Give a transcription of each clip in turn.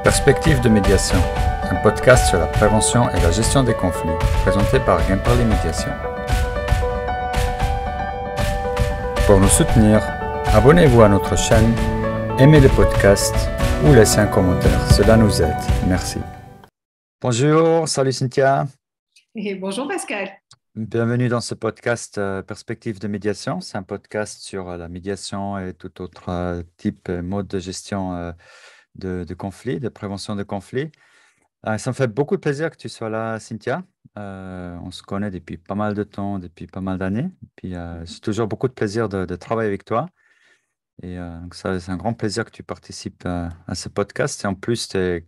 Perspectives de médiation, un podcast sur la prévention et la gestion des conflits, présenté par Gainparly Médiation. Pour nous soutenir, abonnez-vous à notre chaîne, aimez le podcast ou laissez un commentaire, cela nous aide. Merci. Bonjour, salut Cynthia. Et bonjour Pascal. Bienvenue dans ce podcast Perspectives de médiation. C'est un podcast sur la médiation et tout autre type mode de gestion de conflits, de prévention de conflits. Ça me fait beaucoup de plaisir que tu sois là, Cynthia. On se connaît depuis pas mal de temps, depuis pas mal d'années. Puis c'est toujours beaucoup de plaisir de travailler avec toi. Et donc ça, c'est un grand plaisir que tu participes à ce podcast. Et en plus, tu es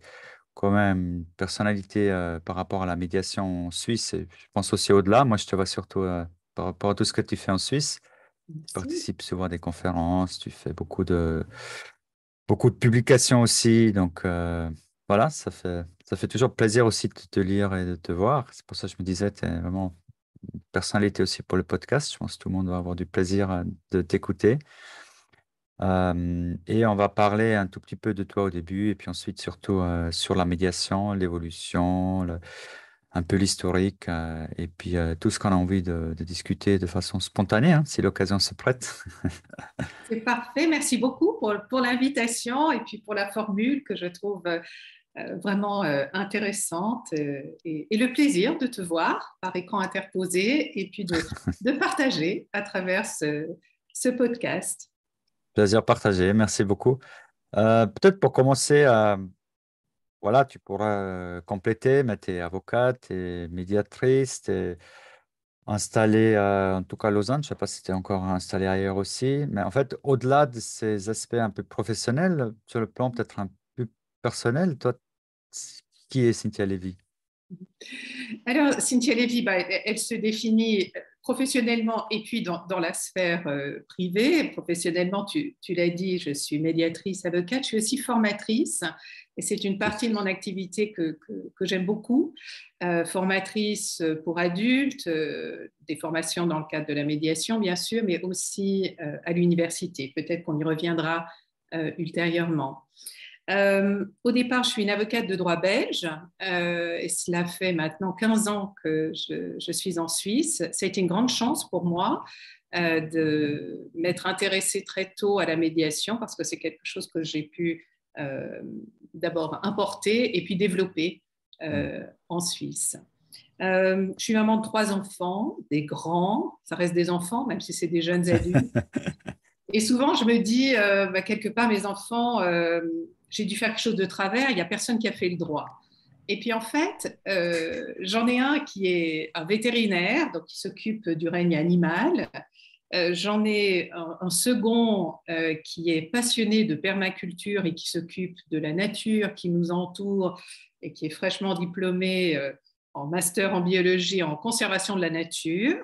quand même une personnalité par rapport à la médiation en Suisse. Et je pense aussi au-delà. Moi, je te vois surtout par rapport à tout ce que tu fais en Suisse. Tu Merci. participes souvent à des conférences, tu fais beaucoup de publications aussi. Donc, voilà, ça fait toujours plaisir aussi de te lire et de te voir. C'est pour ça que je me disais, tu es vraiment une personnalité aussi pour le podcast. Je pense que tout le monde va avoir du plaisir de t'écouter. Et on va parler un tout petit peu de toi au début, et puis ensuite surtout sur la médiation, l'évolution, un peu l'historique, et puis tout ce qu'on a envie de discuter de façon spontanée, hein, si l'occasion se prête. C'est parfait. Merci beaucoup pour l'invitation et puis pour la formule que je trouve vraiment intéressante et le plaisir de te voir par écran interposé et puis de partager à travers ce podcast. Plaisir partagé, merci beaucoup. Peut-être pour commencer, voilà, tu pourras compléter, mais tu es avocate, tu es médiatrice, tu es installée en tout cas à Lausanne. Je ne sais pas si tu es encore installée ailleurs aussi, mais en fait, au-delà de ces aspects un peu professionnels, sur le plan peut-être un peu personnel, toi, qui est Cynthia Lévy? Alors, Cynthia Lévy, elle se définit professionnellement et puis dans la sphère privée. Professionnellement, tu l'as dit, je suis médiatrice, avocate, je suis aussi formatrice et c'est une partie de mon activité que j'aime beaucoup. Formatrice pour adultes, des formations dans le cadre de la médiation, bien sûr, mais aussi à l'université. Peut-être qu'on y reviendra ultérieurement. Au départ, je suis une avocate de droit belge et cela fait maintenant 15 ans que je suis en Suisse. Ça a été une grande chance pour moi de m'être intéressée très tôt à la médiation parce que c'est quelque chose que j'ai pu d'abord importer et puis développer en Suisse. Je suis maman de 3 enfants, des grands, ça reste des enfants, même si c'est des jeunes adultes. Et souvent, je me dis, quelque part, mes enfants, j'ai dû faire quelque chose de travers, il n'y a personne qui a fait le droit. Et puis en fait, j'en ai un qui est un vétérinaire, donc qui s'occupe du règne animal. J'en ai un second qui est passionné de permaculture et qui s'occupe de la nature qui nous entoure et qui est fraîchement diplômé en master en biologie, en conservation de la nature.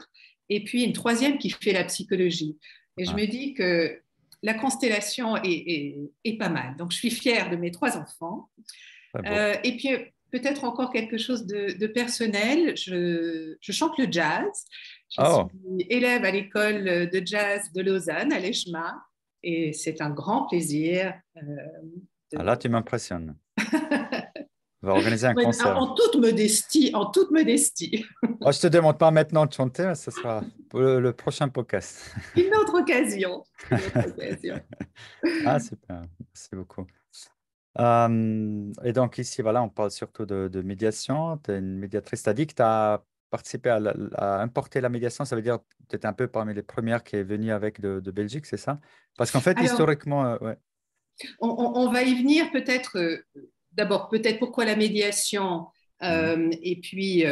Et puis une troisième qui fait la psychologie. Et je Ah, me dis que la constellation est pas mal. Donc, je suis fière de mes 3 enfants. très beau. Et puis, peut-être encore quelque chose de personnel. Je chante le jazz. Je suis Oh, élève à l'école de jazz de Lausanne, à l'EJMA. Et c'est un grand plaisir là, de... tu m'impressionnes. On va organiser un concert. En toute modestie, en toute modestie. Oh, je te demande pas maintenant de chanter, mais ce sera pour le prochain podcast. Une autre occasion. Une autre occasion. Ah, super, merci beaucoup. Et donc ici, voilà, on parle surtout de médiation. Tu es une médiatrice. Tu as dit que tu as participé à importer la médiation. Ça veut dire que tu étais un peu parmi les premières qui est venue avec de Belgique, c'est ça? Parce qu'en fait, Alors, historiquement, ouais. on va y venir peut-être. D'abord, peut-être pourquoi la médiation. Mhm. Et puis,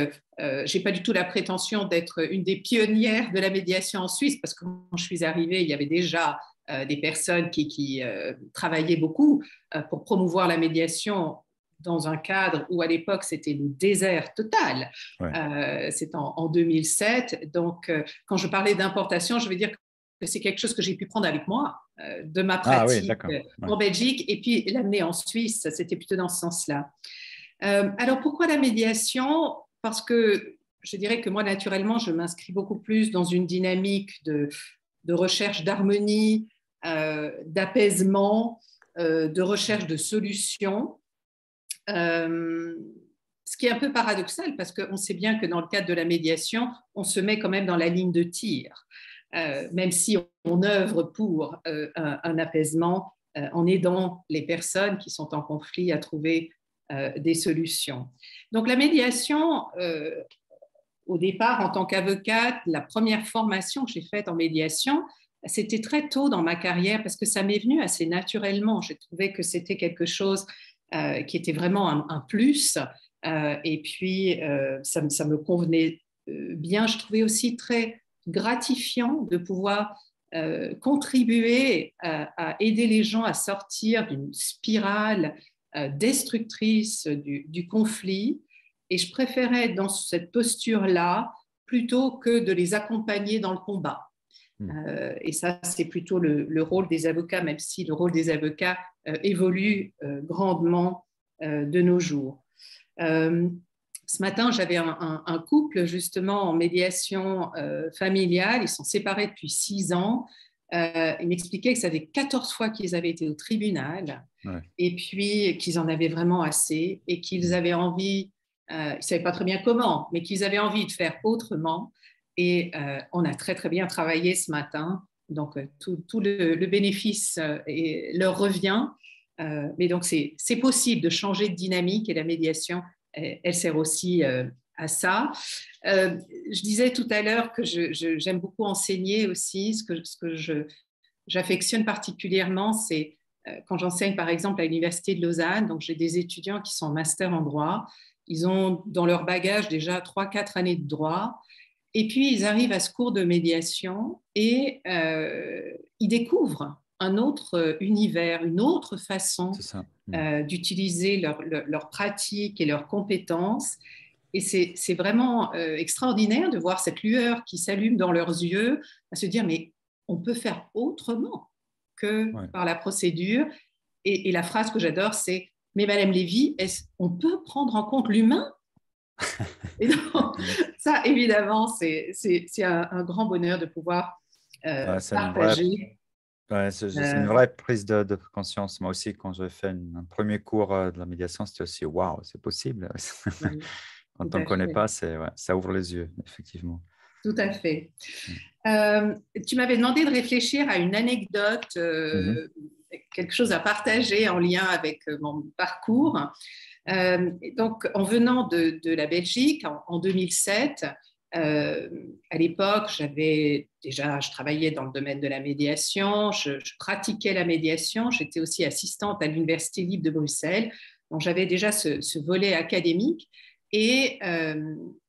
j'ai pas du tout la prétention d'être une des pionnières de la médiation en Suisse, parce que quand je suis arrivée, il y avait déjà des personnes qui travaillaient beaucoup pour promouvoir la médiation dans un cadre où à l'époque c'était le désert total. Ouais. C'est en 2007. Donc, quand je parlais d'importation, je veux dire que c'est quelque chose que j'ai pu prendre avec moi de ma Ah oui, pratique d'accord. Ouais. en Belgique et puis l'amener en Suisse. C'était plutôt dans ce sens-là. Alors pourquoi la médiation? Parce que je dirais que moi, naturellement, je m'inscris beaucoup plus dans une dynamique de recherche d'harmonie, d'apaisement, de recherche de solutions. Euh, Ce qui est un peu paradoxal parce qu'on sait bien que dans le cadre de la médiation, on se met quand même dans la ligne de tir, même si on œuvre pour un apaisement en aidant les personnes qui sont en conflit à trouver des solutions. Donc la médiation, au départ, en tant qu'avocate, la première formation que j'ai faite en médiation, c'était très tôt dans ma carrière parce que ça m'est venu assez naturellement. J'ai trouvé que c'était quelque chose qui était vraiment un plus. Et puis, ça me convenait bien. Je trouvais aussi très gratifiant de pouvoir contribuer à aider les gens à sortir d'une spirale destructrice du conflit. Et je préférais être dans cette posture-là plutôt que de les accompagner dans le combat. Et ça, c'est plutôt le rôle des avocats, même si le rôle des avocats évolue grandement de nos jours. Ce matin, j'avais un couple justement en médiation familiale. Ils sont séparés depuis 6 ans. Ils m'expliquaient que ça fait 14 fois qu'ils avaient été au tribunal, Ouais. et puis qu'ils en avaient vraiment assez et qu'ils avaient envie, ils ne savaient pas très bien comment, mais qu'ils avaient envie de faire autrement. Et on a très très bien travaillé ce matin. Donc tout le bénéfice leur revient. Mais donc c'est possible de changer de dynamique et la médiation, elle sert aussi à ça. Je disais tout à l'heure que j'aime beaucoup enseigner aussi. Ce que j'affectionne particulièrement, c'est quand j'enseigne par exemple à l'Université de Lausanne. Donc j'ai des étudiants qui sont en master en droit. Ils ont dans leur bagage déjà 3-4 années de droit. Et puis, ils arrivent à ce cours de médiation et ils découvrent un autre univers, une autre façon d'utiliser leur pratique et leurs compétences. Et c'est vraiment extraordinaire de voir cette lueur qui s'allume dans leurs yeux, à se dire, mais on peut faire autrement que par la procédure. Et la phrase que j'adore, c'est, mais Madame Lévy, on peut prendre en compte l'humain? Et donc, ça, évidemment, c'est un grand bonheur de pouvoir C'est partager. une vraie prise de conscience. Moi aussi, quand j'ai fait un premier cours de la médiation, c'était aussi waouh, c'est possible. Oui, tout Quand on ne à connaît fait. pas, ça ouvre les yeux, effectivement. Tout à fait. Tu m'avais demandé de réfléchir à une anecdote, quelque chose à partager en lien avec mon parcours. Donc, en venant de la Belgique en 2007, à l'époque, je travaillais dans le domaine de la médiation, je pratiquais la médiation, j'étais aussi assistante à l'Université libre de Bruxelles, donc j'avais déjà ce volet académique et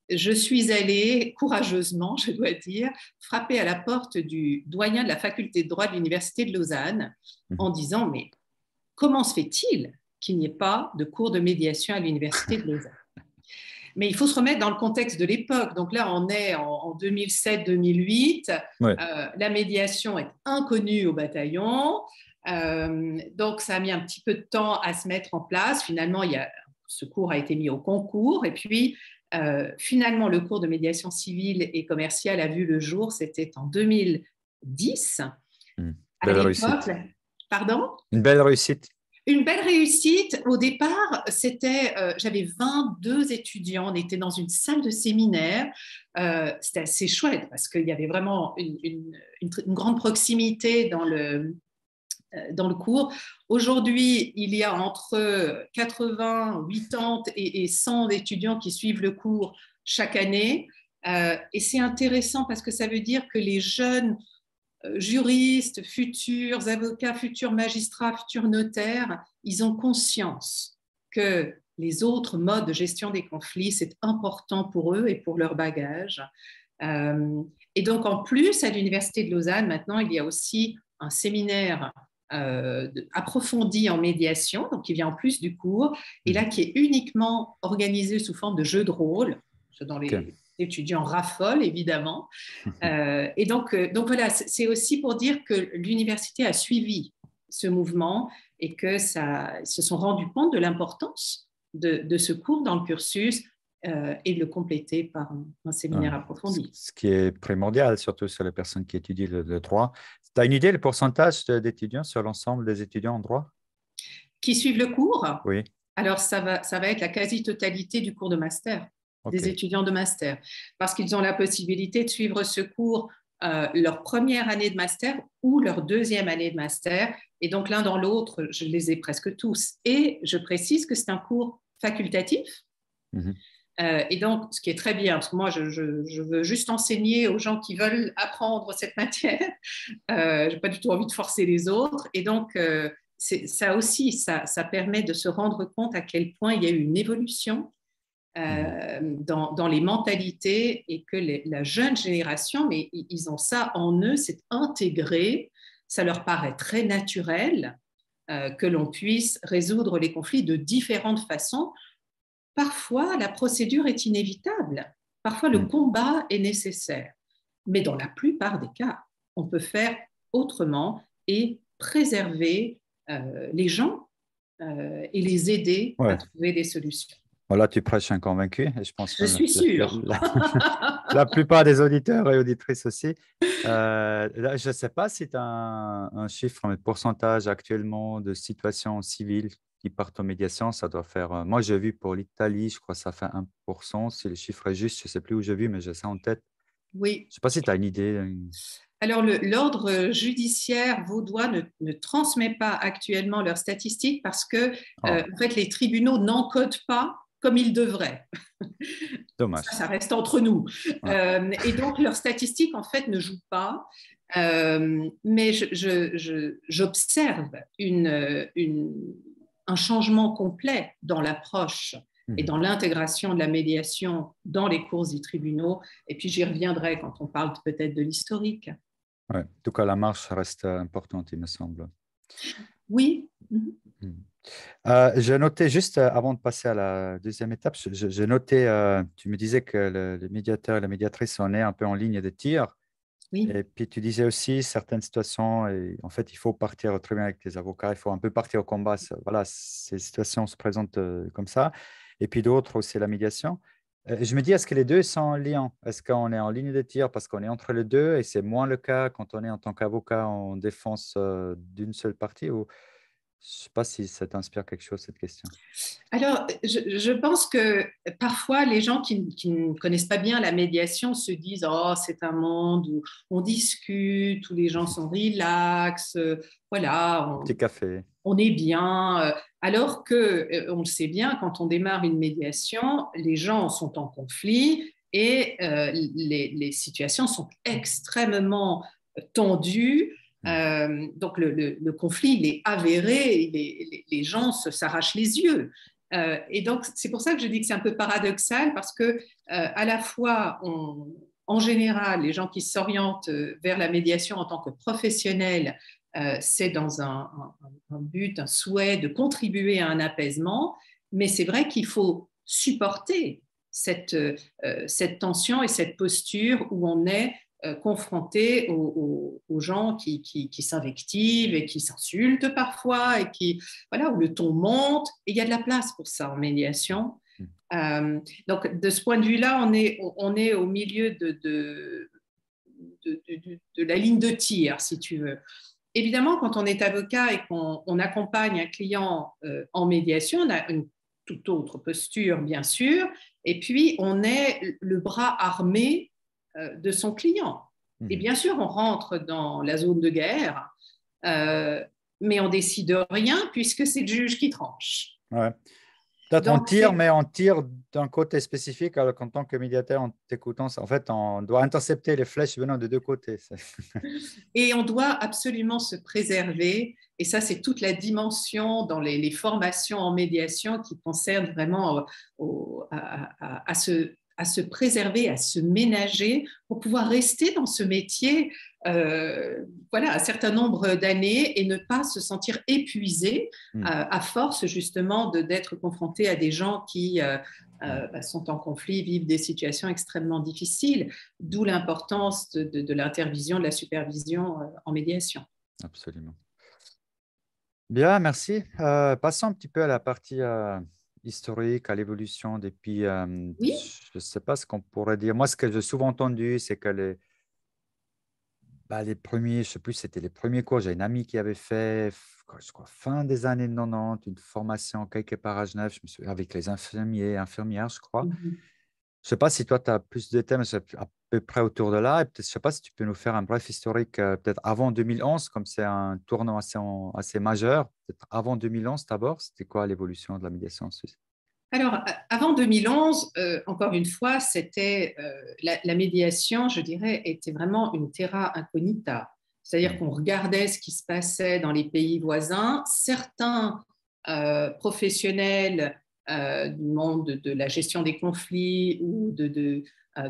je suis allée courageusement, je dois dire, frapper à la porte du doyen de la faculté de droit de l'Université de Lausanne en disant, mais comment se fait-il qu'il n'y ait pas de cours de médiation à l'Université de Lausanne? Mais il faut se remettre dans le contexte de l'époque. Donc là, on est en 2007-2008. Ouais. La médiation est inconnue au bataillon. Donc, ça a mis un petit peu de temps à se mettre en place. Finalement, ce cours a été mis au concours. Et puis, finalement, le cours de médiation civile et commerciale a vu le jour. C'était en 2010. À Belle l'époque, réussite. pardon? Une belle réussite. Une belle réussite. Au départ, j'avais 22 étudiants. On était dans une salle de séminaire. C'était assez chouette parce qu'il y avait vraiment une grande proximité dans le cours. Aujourd'hui, il y a entre 80, 80 et 100 étudiants qui suivent le cours chaque année. Et c'est intéressant parce que ça veut dire que les jeunes juristes, futurs avocats, futurs magistrats, futurs notaires, ils ont conscience que les autres modes de gestion des conflits, c'est important pour eux et pour leur bagage. Et donc, en plus, à l'Université de Lausanne, maintenant, il y a aussi un séminaire approfondi en médiation, donc qui vient en plus du cours, et là, qui est uniquement organisé sous forme de jeu de rôle, ce dont les étudiants raffolent, évidemment. Et donc voilà, c'est aussi pour dire que l'université a suivi ce mouvement et que se sont rendus compte de l'importance de ce cours dans le cursus et de le compléter par un séminaire approfondi. Ce qui est primordial, surtout sur les personnes qui étudient le droit. Tu as une idée, le pourcentage d'étudiants sur l'ensemble des étudiants en droit? Qui suivent le cours? Oui. Alors, ça va être la quasi-totalité du cours de master, des OK. étudiants de master, parce qu'ils ont la possibilité de suivre ce cours leur première année de master ou leur deuxième année de master. Et donc, l'un dans l'autre, je les ai presque tous. Et je précise que c'est un cours facultatif. Mhm. Et donc, ce qui est très bien, parce que moi, je veux juste enseigner aux gens qui veulent apprendre cette matière. Je n'ai pas du tout envie de forcer les autres. Et donc, ça aussi, ça permet de se rendre compte à quel point il y a eu une évolution Mhm. dans les mentalités et que la jeune génération, mais ils ont ça en eux, c'est intégré, ça leur paraît très naturel que l'on puisse résoudre les conflits de différentes façons. Parfois, la procédure est inévitable. Parfois, le Mhm. combat est nécessaire. Mais dans la plupart des cas, on peut faire autrement et préserver les gens et les aider à Ouais. trouver des solutions. Voilà, tu prêches un convaincu et je pense Je même suis sûre. la plupart des auditeurs et auditrices aussi. Là, je ne sais pas si tu as un chiffre, un pourcentage actuellement de situations civiles qui partent en médiation. Ça doit faire. Moi, j'ai vu pour l'Italie, je crois que ça fait 1%. Si le chiffre est juste, je ne sais plus où j'ai vu, mais j'ai ça en tête. Oui. Je ne sais pas si tu as une idée. Alors, l'ordre judiciaire vaudois ne transmet pas actuellement leurs statistiques parce que, Oh, en fait, les tribunaux n'encodent pas comme ils devraient. dommage. Ça reste entre nous. Ouais. Et donc, leurs statistiques, en fait, ne jouent pas. Mais j'observe un changement complet dans l'approche et Mhm. dans l'intégration de la médiation dans les cours des tribunaux. Et puis, j'y reviendrai quand on parle peut-être de l'historique. Ouais. En tout cas, la marche reste importante, il me semble. Oui. Mhm. Mhm. J'ai noté juste avant de passer à la deuxième étape, j'ai noté, tu me disais que les médiateurs et les médiatrices sont nés un peu en ligne de tir. Oui. Et puis tu disais aussi certaines situations, et en fait, il faut partir au tribunal avec les avocats, il faut un peu partir au combat. Voilà, ces situations se présentent comme ça. Et puis d'autres, c'est la médiation. Je me dis, est-ce que les deux sont en lien? Est-ce qu'on est en ligne de tir parce qu'on est entre les deux et c'est moins le cas quand on est en tant qu'avocat en défense d'une seule partie ou je ne sais pas si ça t'inspire quelque chose, cette question. Alors, je pense que parfois, les gens qui ne connaissent pas bien la médiation se disent, oh, c'est un monde où on discute, où les gens sont relax, voilà, Un petit café. on est bien. Alors que, on le sait bien, quand on démarre une médiation, les gens sont en conflit et les situations sont extrêmement tendues. Hmm. Donc le conflit, il est avéré, les gens s'arrachent les yeux. Et donc, c'est pour ça que je dis que c'est un peu paradoxal parce que, à la fois, en général, les gens qui s'orientent vers la médiation en tant que professionnels, c'est dans un but, un souhait de contribuer à un apaisement, mais c'est vrai qu'il faut supporter cette tension et cette posture où on est confronté aux gens qui s'invectivent et qui s'insultent parfois et voilà, où le ton monte. Et il y a de la place pour ça en médiation. Hmm. Donc, de ce point de vue-là, on est au milieu de la ligne de tir, si tu veux. Évidemment, quand on est avocat et qu'on accompagne un client en médiation, on a une toute autre posture, bien sûr, et puis on est le bras armé de son client. Et Hmm. bien sûr, on rentre dans la zone de guerre, euh, mais on décide rien puisque c'est le juge qui tranche. Ouais. Peut-être on Donc, tire, mais on tire d'un côté spécifique, alors qu'en tant que médiateur, en t'écoutant, en fait, on doit intercepter les flèches venant de deux côtés. et on doit absolument se préserver. Et ça, c'est toute la dimension dans les formations en médiation qui concerne vraiment à se préserver, à se ménager pour pouvoir rester dans ce métier voilà, un certain nombre d'années et ne pas se sentir épuisé Hmm. à force justement d'être confronté à des gens qui Hmm. sont en conflit, vivent des situations extrêmement difficiles, d'où l'importance de l'intervision, de la supervision en médiation. Absolument. Bien, merci. Passons un petit peu à la partie historique, à l'évolution depuis, Oui, je ne sais pas ce qu'on pourrait dire. Moi, ce que j'ai souvent entendu, c'est que les premiers, je ne sais plus, c'était les premiers cours. J'ai une amie qui avait fait je crois, fin des années 90, une formation quelque part à Genève, je me souviens, avec les infirmiers, infirmières, je crois. Mhm. Je ne sais pas si toi, tu as plus de thèmes, c'est à peu près autour de là. Et peut-être, je ne sais pas si tu peux nous faire un bref historique, peut-être avant 2011, comme c'est un tournant assez majeur. Peut-être avant 2011 d'abord, c'était quoi l'évolution de la médiation en Suisse? Alors, avant 2011, encore une fois, c'était la médiation, je dirais, était vraiment une terra incognita. C'est-à-dire Mhm. qu'on regardait ce qui se passait dans les pays voisins. Certains professionnels du monde de la gestion des conflits ou du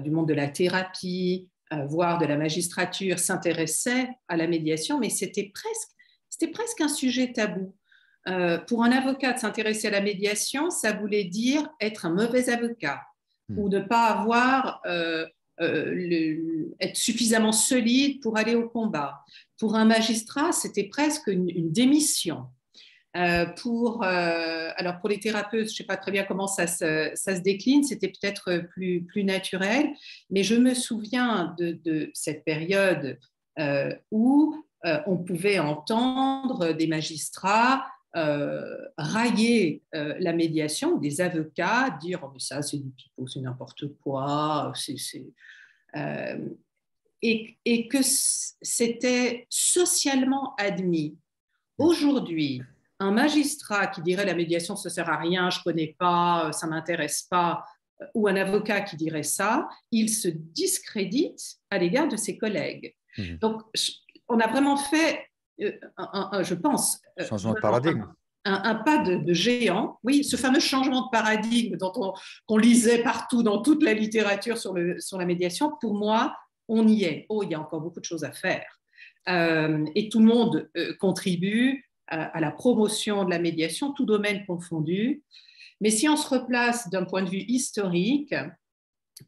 monde de la thérapie, voire de la magistrature, s'intéressaient à la médiation, mais c'était presque un sujet tabou. Pour un avocat de s'intéresser à la médiation, ça voulait dire être un mauvais avocat Mhm. ou ne pas avoir, être suffisamment solide pour aller au combat. Pour un magistrat, c'était presque une démission. Alors pour les thérapeutes, je ne sais pas très bien comment ça se décline, c'était peut-être plus naturel, mais je me souviens de cette période où on pouvait entendre des magistrats railler la médiation, des avocats dire oh, mais ça c'est du pipeau, c'est n'importe quoi, euh, et que c'était socialement admis. Aujourd'hui, un magistrat qui dirait la médiation, ça ne sert à rien, je ne connais pas, ça ne m'intéresse pas, ou un avocat qui dirait ça, il se discrédite à l'égard de ses collègues. Mhm. Donc, on a vraiment fait, je pense, Changement de vraiment paradigme. un pas de géant. Oui, ce fameux changement de paradigme qu'on lisait partout dans toute la littérature sur la médiation, pour moi, on y est. Oh, il y a encore beaucoup de choses à faire. Et tout le monde contribue à la promotion de la médiation, tout domaine confondu. Mais si on se replace d'un point de vue historique,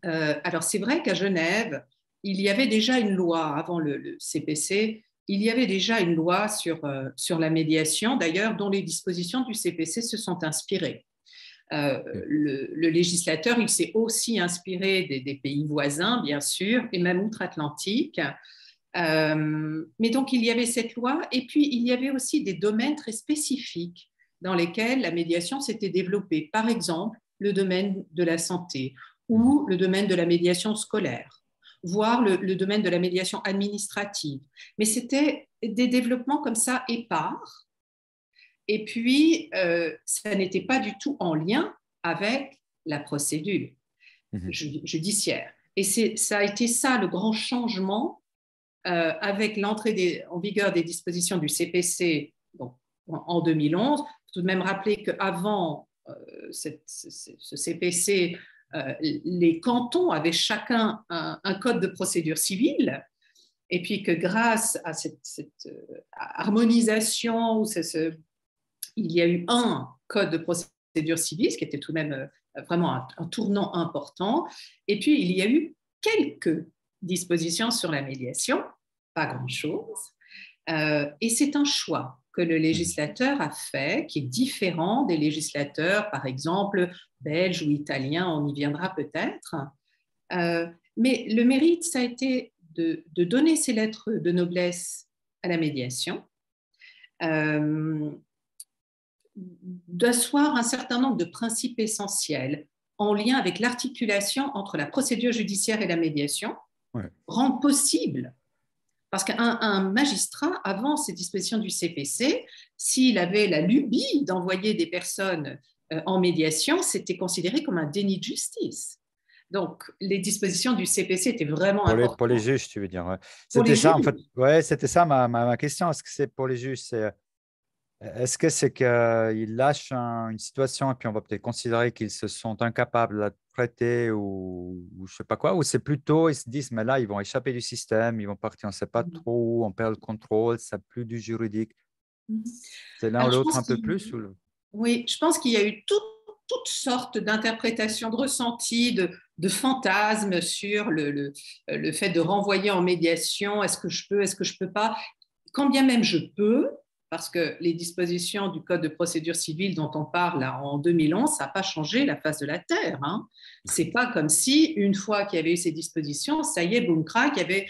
alors c'est vrai qu'à Genève, il y avait déjà une loi avant le CPC, il y avait déjà une loi sur la médiation, d'ailleurs, dont les dispositions du CPC se sont inspirées. Le législateur, il s'est aussi inspiré des pays voisins, bien sûr, et même outre-Atlantique. Mais donc, il y avait cette loi, et puis il y avait aussi des domaines très spécifiques dans lesquels la médiation s'était développée. Par exemple, le domaine de la santé ou le domaine de la médiation scolaire, voire le domaine de la médiation administrative. Mais c'était des développements comme ça épars. Et puis, ça n'était pas du tout en lien avec la procédure Mhm. judiciaire. Et ça a été ça le grand changement avec l'entrée en vigueur des dispositions du CPC donc, en 2011. Il faut tout de même rappeler qu'avant ce CPC, les cantons avaient chacun un code de procédure civile, et puis que grâce à cette harmonisation, il y a eu un code de procédure civile, ce qui était tout de même vraiment un tournant important, et puis il y a eu quelques dispositions sur la médiation, pas grand-chose. Et c'est un choix que le législateur a fait, qui est différent des législateurs, par exemple, belges ou italiens, on y viendra peut-être. Mais le mérite, ça a été de donner ces lettres de noblesse à la médiation, d'asseoir un certain nombre de principes essentiels en lien avec l'articulation entre la procédure judiciaire et la médiation, Ouais. rend possible. Parce qu'un magistrat, avant ces dispositions du CPC, s'il avait la lubie d'envoyer des personnes en médiation, c'était considéré comme un déni de justice. Donc, les dispositions du CPC étaient vraiment Pour les importantes. juges, tu veux dire. Ouais. Pour les C'était ça, en fait. juges, Ouais, c'était ça ma question. Est-ce que c'est pour les juges? Est-ce que c'est qu'ils lâchent une situation et puis on va peut-être considérer qu'ils se sont incapables de la traiter ou je sais pas quoi, ou c'est plutôt ils se disent mais là ils vont échapper du système, ils vont partir, on ne sait pas trop, on perd le contrôle, c'est plus du juridique. C'est l'un ou alors je l'autre pense un peu plus ou oui, je pense qu'il y a eu toutes sortes d'interprétations, de ressentis, de fantasmes sur le fait de renvoyer en médiation. Est-ce que je peux, est-ce que je ne peux pas? Quand bien même je peux, parce que les dispositions du Code de procédure civile dont on parle là, en 2011, ça n'a pas changé la face de la Terre. Hein. Ce n'est pas comme si, une fois qu'il y avait eu ces dispositions, ça y est, boum, crac, il y avait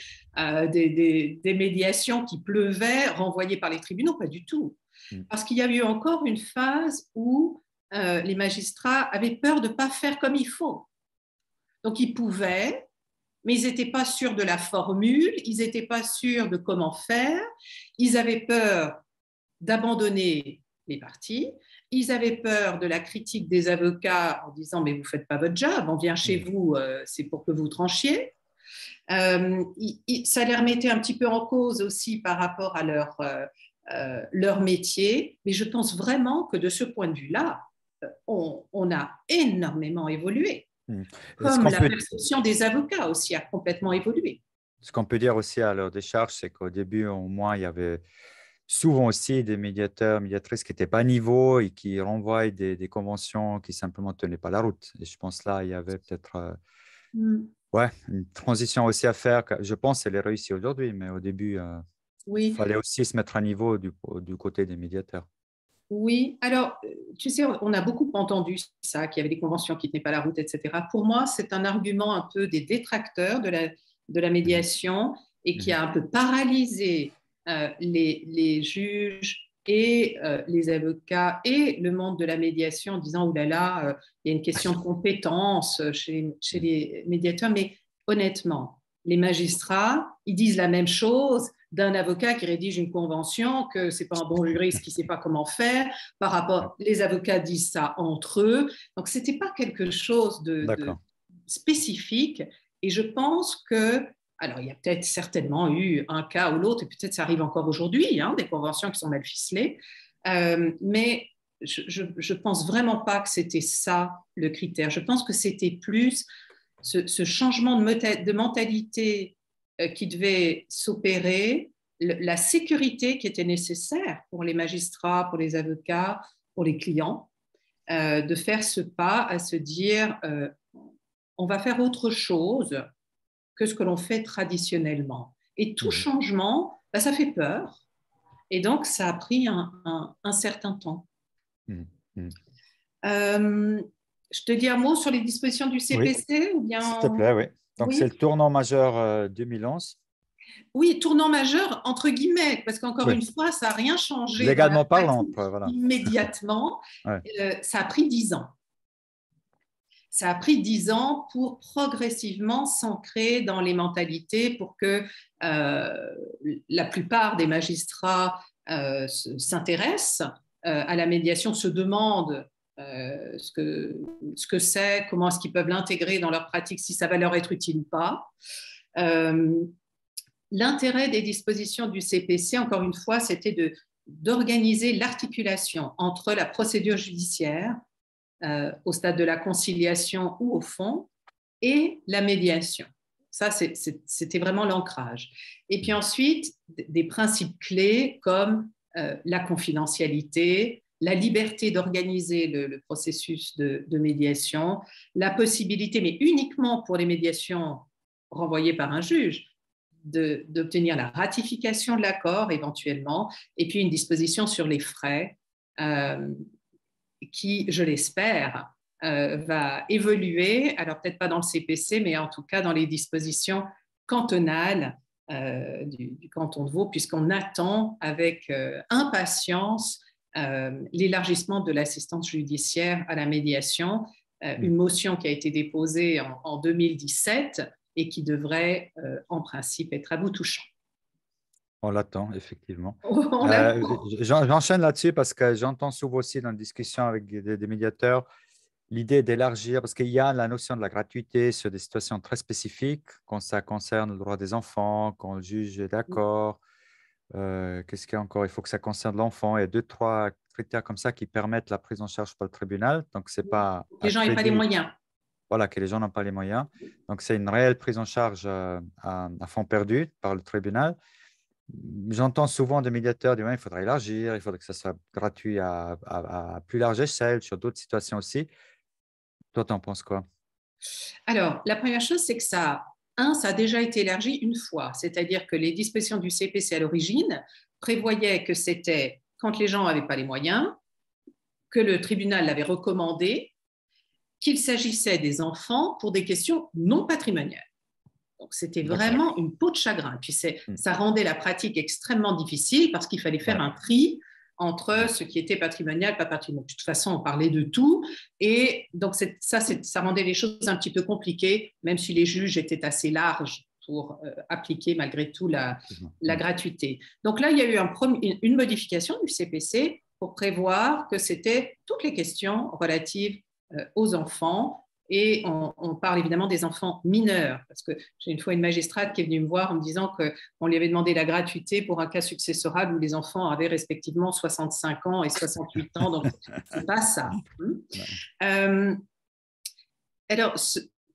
des médiations qui pleuvaient, renvoyées par les tribunaux. Pas du tout. Mm. Parce qu'il y a eu encore une phase où les magistrats avaient peur de ne pas faire comme il faut. Donc, ils pouvaient, mais ils n'étaient pas sûrs de la formule, ils n'étaient pas sûrs de comment faire, ils avaient peur d'abandonner les parties, ils avaient peur de la critique des avocats en disant « mais vous ne faites pas votre job, on vient chez vous, c'est pour que vous tranchiez ». Ça les remettait un petit peu en cause aussi par rapport à leur métier, mais je pense vraiment que de ce point de vue-là, on a énormément évolué, Ce comme qu'on la peut, perception des avocats aussi a complètement évolué. ce qu'on peut dire aussi à leur décharge, c'est qu'au début, au moins, il y avait souvent aussi des médiateurs, médiatrices qui n'étaient pas à niveau et qui renvoient des conventions qui simplement ne tenaient pas la route. Et je pense là, il y avait peut-être ouais, une transition aussi à faire. Je pense qu'elle est réussie aujourd'hui, mais au début, il Oui, fallait aussi se mettre à niveau du côté des médiateurs. oui. Alors, tu sais, on a beaucoup entendu ça, qu'il y avait des conventions qui ne tenaient pas la route, etc. Pour moi, c'est un argument un peu des détracteurs de la Mhm. médiation et qui Mhm. a un peu paralysé les juges et les avocats et le monde de la médiation en disant, oh là là, il y a une question de compétence chez les médiateurs. Mais honnêtement, les magistrats, ils disent la même chose d'un avocat qui rédige une convention, que ce n'est pas un bon juriste qui ne sait pas comment faire. Par rapport, les avocats disent ça entre eux. Donc, ce n'était pas quelque chose de D'accord. spécifique. Et je pense que, alors, il y a peut-être certainement eu un cas ou l'autre, et peut-être ça arrive encore aujourd'hui, hein, des conventions qui sont mal ficelées, mais je pense vraiment pas que c'était ça le critère. Je pense que c'était plus ce changement de mentalité qui devait s'opérer, la sécurité qui était nécessaire pour les magistrats, pour les avocats, pour les clients, de faire ce pas à se dire on va faire autre chose que ce que l'on fait traditionnellement. Et tout Mhm. changement, bah, ça fait peur. Et donc, ça a pris un certain temps. Mhm. Mhm. Euh, je te dis un mot sur les dispositions du Oui, CPC ou s'il te bien plaît, oui. Donc, c'est oui. le tournant majeur 2011. Oui, tournant majeur, entre guillemets, parce qu'encore Oui, une fois, ça n'a rien changé dans la légalement parlant, pratique voilà. immédiatement. Ouais. Ça a pris 10 ans. Ça a pris 10 ans pour progressivement s'ancrer dans les mentalités pour que la plupart des magistrats s'intéressent à la médiation, se demandent ce que c'est, comment est-ce qu'ils peuvent l'intégrer dans leur pratique, si ça va leur être utile ou pas. Euh, L'intérêt des dispositions du CPC, encore une fois, c'était d'organiser l'articulation entre la procédure judiciaire au stade de la conciliation ou au fond et la médiation. Ça, c'était vraiment l'ancrage. Et puis Mhm. ensuite, des principes clés comme la confidentialité, la liberté d'organiser le processus de médiation, la possibilité, mais uniquement pour les médiations renvoyées par un juge, d'obtenir la ratification de l'accord éventuellement, et puis une disposition sur les frais qui, je l'espère, va évoluer, alors peut-être pas dans le CPC, mais en tout cas dans les dispositions cantonales du canton de Vaud, puisqu'on attend avec impatience l'élargissement de l'assistance judiciaire à la médiation, Mhm. une motion qui a été déposée en 2017 et qui devrait en principe être à bout touchant. On l'attend, effectivement. On l'attend. J'enchaîne là-dessus parce que j'entends souvent aussi dans les discussions avec des médiateurs l'idée d'élargir, parce qu'il y a la notion de la gratuité sur des situations très spécifiques, quand ça concerne le droit des enfants, quand le juge est d'accord. Qu'est-ce qu'il y a encore? Il faut que ça concerne l'enfant. Il y a deux, trois critères comme ça qui permettent la prise en charge par le tribunal. Donc, ce n'est pas Les à gens n'ont pas les crédit, moyens. voilà, que les gens n'ont pas les moyens. Donc, c'est une réelle prise en charge à fond perdu par le tribunal. J'entends souvent des médiateurs dire ouais, il faudrait élargir, il faudrait que ça soit gratuit à plus large échelle sur d'autres situations aussi. Toi, tu en penses quoi? Alors, la première chose, c'est que ça a déjà été élargi une fois, c'est-à-dire que les dispositions du CPC à l'origine prévoyaient que c'était quand les gens n'avaient pas les moyens, que le tribunal l'avait recommandé, qu'il s'agissait des enfants pour des questions non patrimoniales. Donc, c'était D'accord. vraiment une peau de chagrin. Puis, Mm. ça rendait la pratique extrêmement difficile parce qu'il fallait faire Ouais. un tri entre ce qui était patrimonial, pas patrimonial. De toute façon, on parlait de tout. Et donc, ça rendait les choses un petit peu compliquées, même si les juges étaient assez larges pour appliquer malgré tout la gratuité. Donc là, il y a eu une modification du CPC pour prévoir que c'était toutes les questions relatives aux enfants. Et on parle évidemment des enfants mineurs, parce que j'ai une fois une magistrate qui est venue me voir en me disant qu'on lui avait demandé la gratuité pour un cas successoral où les enfants avaient respectivement 65 ans et 68 ans, donc c'est pas ça. Alors,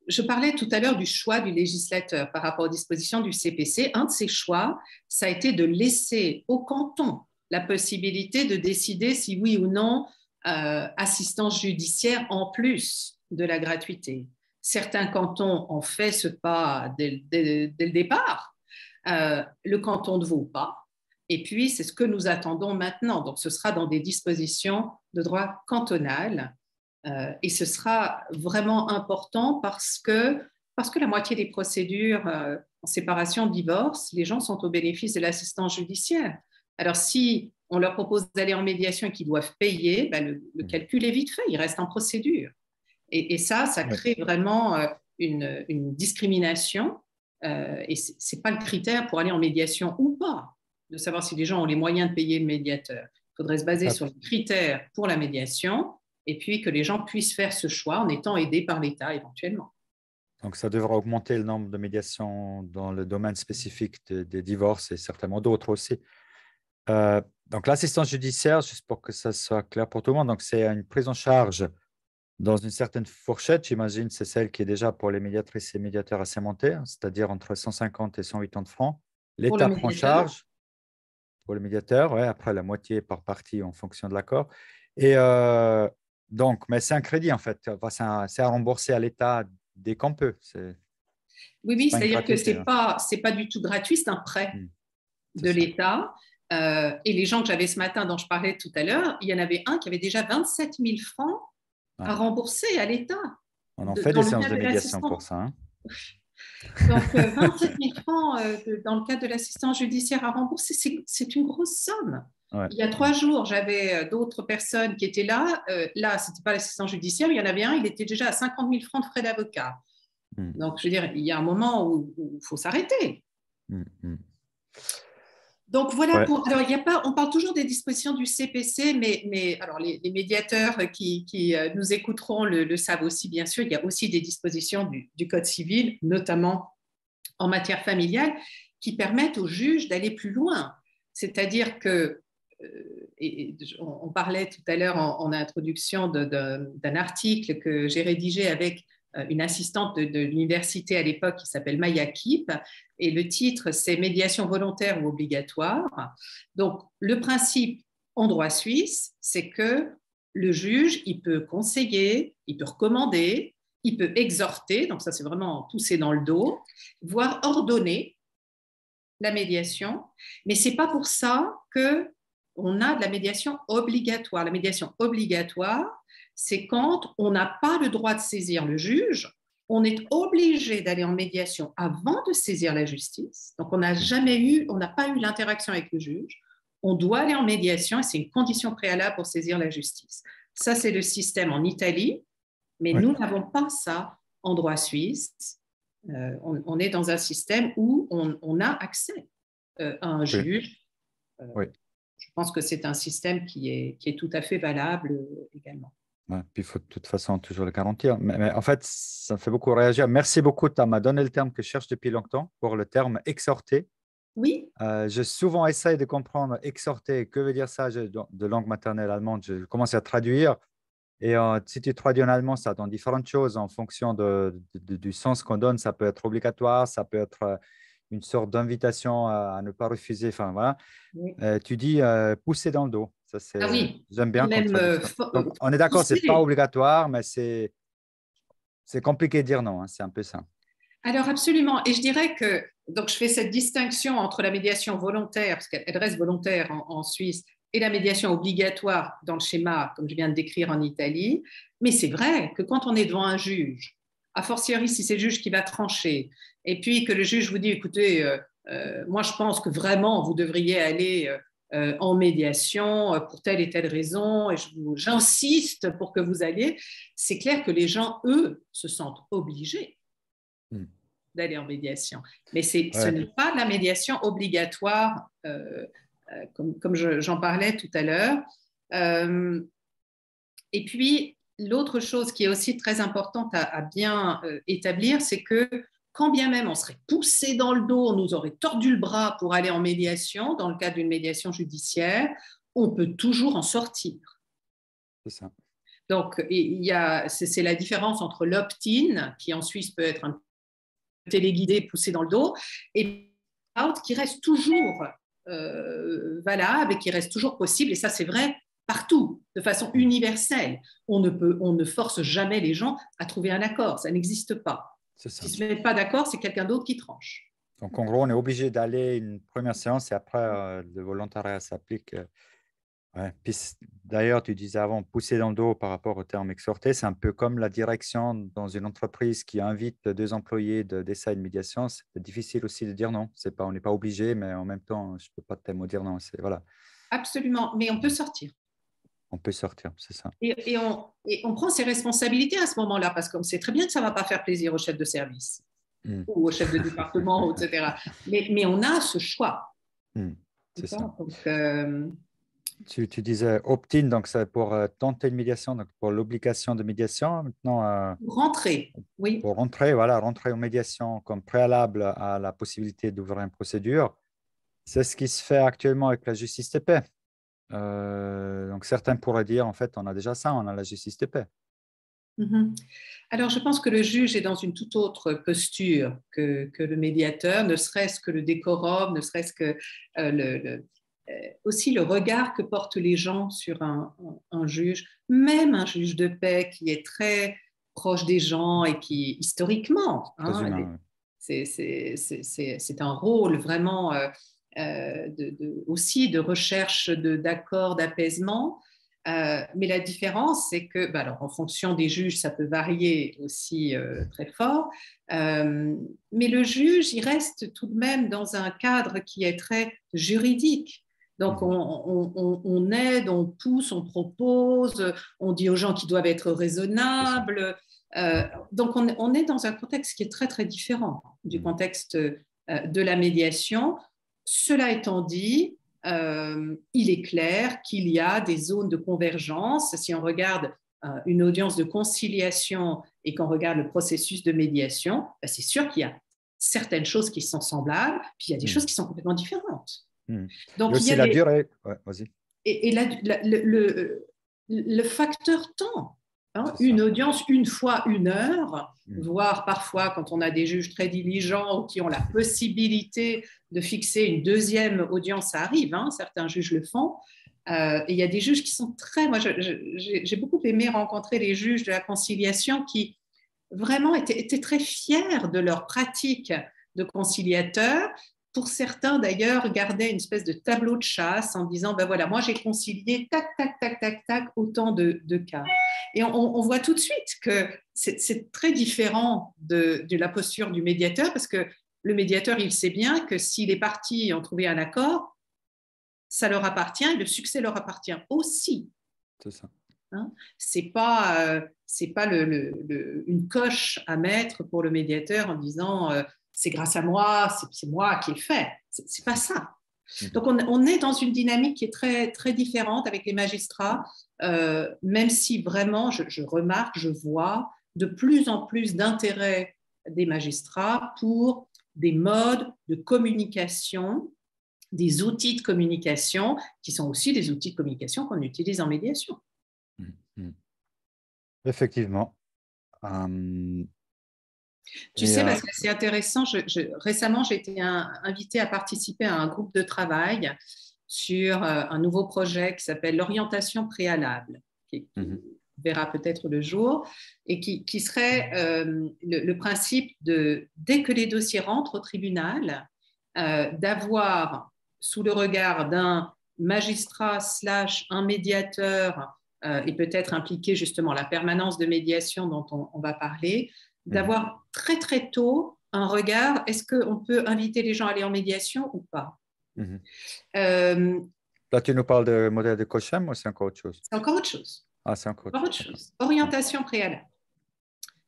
je parlais tout à l'heure du choix du législateur par rapport aux dispositions du CPC. Un de ces choix, ça a été de laisser au canton la possibilité de décider si oui ou non assistance judiciaire en plus de la gratuité. Certains cantons ont fait ce pas dès le départ. Le canton de Vaud pas. Et puis, c'est ce que nous attendons maintenant. Donc, ce sera dans des dispositions de droit cantonal. Et ce sera vraiment important parce que la moitié des procédures en séparation, divorce, les gens sont au bénéfice de l'assistance judiciaire. Alors, si on leur propose d'aller en médiation et qu'ils doivent payer, le calcul est vite fait, ils restent en procédure. Et ça crée vraiment une discrimination. Et ce n'est pas le critère pour aller en médiation ou pas, de savoir si les gens ont les moyens de payer le médiateur. Il faudrait se baser sur les critères pour la médiation et puis que les gens puissent faire ce choix en étant aidés par l'État éventuellement. Donc, ça devra augmenter le nombre de médiations dans le domaine spécifique des divorces et certainement d'autres aussi. Donc, l'assistance judiciaire, juste pour que ça soit clair pour tout le monde, donc c'est une prise en charge dans une certaine fourchette, j'imagine, c'est celle qui est déjà pour les médiatrices et médiateurs assermentés, c'est-à-dire entre 150 et 180 francs. L'État prend charge pour le médiateur, ouais, après la moitié par partie en fonction de l'accord. Et donc, mais c'est un crédit en fait, c'est à rembourser à l'État dès qu'on peut. Oui, c'est-à-dire que ce n'est pas du tout gratuit, c'est un prêt de l'État. Et les gens que j'avais ce matin dont je parlais tout à l'heure, il y en avait un qui avait déjà 27 000 francs à rembourser à l'État. On en fait des séances de médiation pour ça. Hein. Donc, 27 000 francs dans le cadre de l'assistance judiciaire à rembourser, c'est une grosse somme. Ouais. Il y a 3 jours, j'avais d'autres personnes qui étaient là. Là, ce n'était pas l'assistance judiciaire, il y en avait un, il était déjà à 50 000 francs de frais d'avocat. Donc, je veux dire, il y a un moment où il faut s'arrêter. Donc voilà, alors on parle toujours des dispositions du CPC, mais alors les médiateurs qui nous écouteront le savent aussi, bien sûr, il y a aussi des dispositions du Code civil, notamment en matière familiale, qui permettent aux juges d'aller plus loin. C'est-à-dire que, on parlait tout à l'heure en introduction d'un article que j'ai rédigé avec une assistante de l'université à l'époque qui s'appelle Maya Kip, et le titre c'est médiation volontaire ou obligatoire. Donc le principe en droit suisse, c'est que le juge, il peut conseiller, il peut recommander, il peut exhorter, donc ça c'est vraiment pousser dans le dos, voire ordonner la médiation, mais c'est pas pour ça qu'on a de la médiation obligatoire. La médiation obligatoire, c'est quand on n'a pas le droit de saisir le juge, on est obligé d'aller en médiation avant de saisir la justice. Donc, on n'a pas eu l'interaction avec le juge. On doit aller en médiation et c'est une condition préalable pour saisir la justice. Ça, c'est le système en Italie, mais nous n'avons pas ça en droit suisse. On est dans un système où on a accès à un juge. Je pense que c'est un système qui est tout à fait valable également. Ouais, puis il faut de toute façon toujours le garantir. Mais en fait, ça me fait beaucoup réagir. Merci beaucoup, tu m'as donné le terme que je cherche depuis longtemps pour le terme exhorter. Oui. Je souvent essaye de comprendre exhorter. Que veut dire ça de langue maternelle allemande? Je commence à traduire. Et si tu traduis en allemand, ça donne différentes choses en fonction du sens qu'on donne. Ça peut être obligatoire, ça peut être une sorte d'invitation à ne pas refuser. Enfin, voilà. Oui. Tu dis pousser dans le dos. Ça, oui. J'aime bien. Donc, on est d'accord, ce n'est pas obligatoire, mais c'est compliqué de dire non. Hein, c'est un peu ça. Alors, absolument. Et je dirais que donc, je fais cette distinction entre la médiation volontaire, parce qu'elle reste volontaire en Suisse, et la médiation obligatoire dans le schéma, comme je viens de décrire en Italie. Mais c'est vrai que quand on est devant un juge, a fortiori si c'est le juge qui va trancher, et puis que le juge vous dit, écoutez, moi je pense que vraiment vous devriez aller en médiation pour telle et telle raison, et j'insiste pour que vous alliez, c'est clair que les gens, eux, se sentent obligés d'aller en médiation. Mais ce n'est pas la médiation obligatoire, comme j'en parlais tout à l'heure. Et puis, l'autre chose qui est aussi très importante à bien établir, c'est que quand bien même on serait poussé dans le dos, on nous aurait tordu le bras pour aller en médiation, dans le cadre d'une médiation judiciaire, on peut toujours en sortir. C'est ça. Donc, c'est la différence entre l'opt-in, qui en Suisse peut être un téléguidé, poussé dans le dos, et l'opt-out qui reste toujours valable et qui reste toujours possible. Et ça, c'est vrai partout, de façon universelle. On ne force jamais les gens à trouver un accord. Ça n'existe pas. Si ce n'est pas d'accord, c'est quelqu'un d'autre qui tranche. Donc, en gros, on est obligé d'aller une première séance et après, le volontariat s'applique. Ouais. Puis, d'ailleurs, tu disais avant, pousser dans le dos par rapport au terme exhorté, c'est un peu comme la direction dans une entreprise qui invite deux employés d'essayer une médiation. C'est difficile aussi de dire non. On n'est pas obligé, mais en même temps, je ne peux pas tellement dire non. Voilà. Absolument, mais on peut sortir. On peut sortir, c'est ça. Et on prend ses responsabilités à ce moment-là, parce qu'on sait très bien que ça ne va pas faire plaisir au chef de service ou au chef de département, etc. Mais on a ce choix. C'est ça. Donc, tu disais opt-in, donc c'est pour tenter une médiation, donc pour l'obligation de médiation. Maintenant, rentrer, oui. Pour rentrer en médiation comme préalable à la possibilité d'ouvrir une procédure, c'est ce qui se fait actuellement avec la justice de paix. Donc certains pourraient dire, en fait, on a déjà ça, on a la justice de paix. Alors, je pense que le juge est dans une toute autre posture que le médiateur, ne serait-ce que le décorum, ne serait-ce que aussi le regard que portent les gens sur un juge, même un juge de paix qui est très proche des gens et qui, historiquement, c'est un rôle vraiment aussi de recherche d'accord, d'apaisement. Mais la différence, c'est que, alors, en fonction des juges, ça peut varier aussi très fort, mais le juge, il reste tout de même dans un cadre qui est très juridique. Donc, on aide, on pousse, on propose, on dit aux gens qu'ils doivent être raisonnables. Donc, on est dans un contexte qui est très, très différent du contexte de la médiation. Cela étant dit, il est clair qu'il y a des zones de convergence. Si on regarde une audience de conciliation et qu'on regarde le processus de médiation, c'est sûr qu'il y a certaines choses qui sont semblables, puis il y a des choses qui sont complètement différentes. Donc, il y a la durée. Ouais, vas-y. Et le facteur temps. Une audience, une fois 1 heure, voire parfois quand on a des juges très diligents ou qui ont la possibilité de fixer une deuxième audience, ça arrive, certains juges le font. Et il y a des juges qui sont très... Moi, j'ai beaucoup aimé rencontrer les juges de la conciliation qui vraiment étaient très fiers de leur pratique de conciliateur. Pour certains, d'ailleurs, gardaient une espèce de tableau de chasse en disant, ben voilà, moi j'ai concilié, tac, tac, tac, tac, tac, autant de cas. Et on voit tout de suite que c'est très différent de la posture du médiateur, parce que le médiateur, il sait bien que si les parties ont trouvé un accord, ça leur appartient et le succès leur appartient aussi. C'est ça. C'est pas une coche à mettre pour le médiateur en disant c'est grâce à moi, c'est moi qui ai fait. C'est pas ça. Donc on est dans une dynamique qui est très très différente avec les magistrats, même si vraiment je remarque, je vois de plus en plus d'intérêt des magistrats pour des modes de communication, des outils de communication qui sont aussi des outils de communication qu'on utilise en médiation. Effectivement. Tu sais, parce que c'est intéressant, récemment, j'ai été invitée à participer à un groupe de travail sur un nouveau projet qui s'appelle l'orientation préalable, qui verra peut-être le jour, et qui serait le principe de, dès que les dossiers rentrent au tribunal, d'avoir sous le regard d'un magistrat / un médiateur, et peut-être impliquer justement la permanence de médiation dont on va parler, d'avoir très très tôt un regard, est-ce qu'on peut inviter les gens à aller en médiation ou pas? Là, tu nous parles de modèle de Cochem ou c'est encore autre chose? C'est encore autre chose. Ah, c'est encore Encore autre autre chose. chose. Orientation préalable.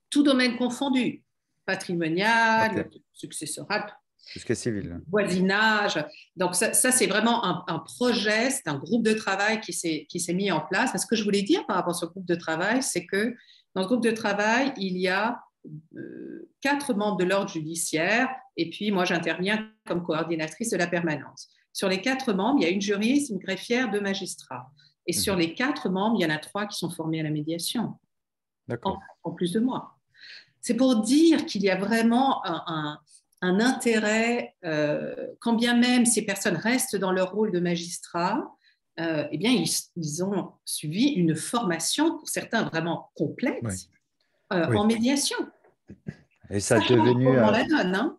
Tout domaine confondu, OK. patrimonial, successoral, Tout ce qui est civil. voisinage. Donc ça c'est vraiment un projet, c'est un groupe de travail qui s'est mis en place. Et ce que je voulais dire par rapport à ce groupe de travail, c'est que dans ce groupe de travail, il y a 4 membres de l'ordre judiciaire et puis moi j'interviens comme coordinatrice de la permanence. Sur les 4 membres, il y a une juriste, une greffière, 2 magistrats. Et sur les 4 membres, il y en a 3 qui sont formés à la médiation, en plus de moi. C'est pour dire qu'il y a vraiment un intérêt, quand bien même ces personnes restent dans leur rôle de magistrat, eh bien, ils ont suivi une formation, pour certains vraiment complète, en médiation. Et ça est Sachant devenu, comment on la donne, hein.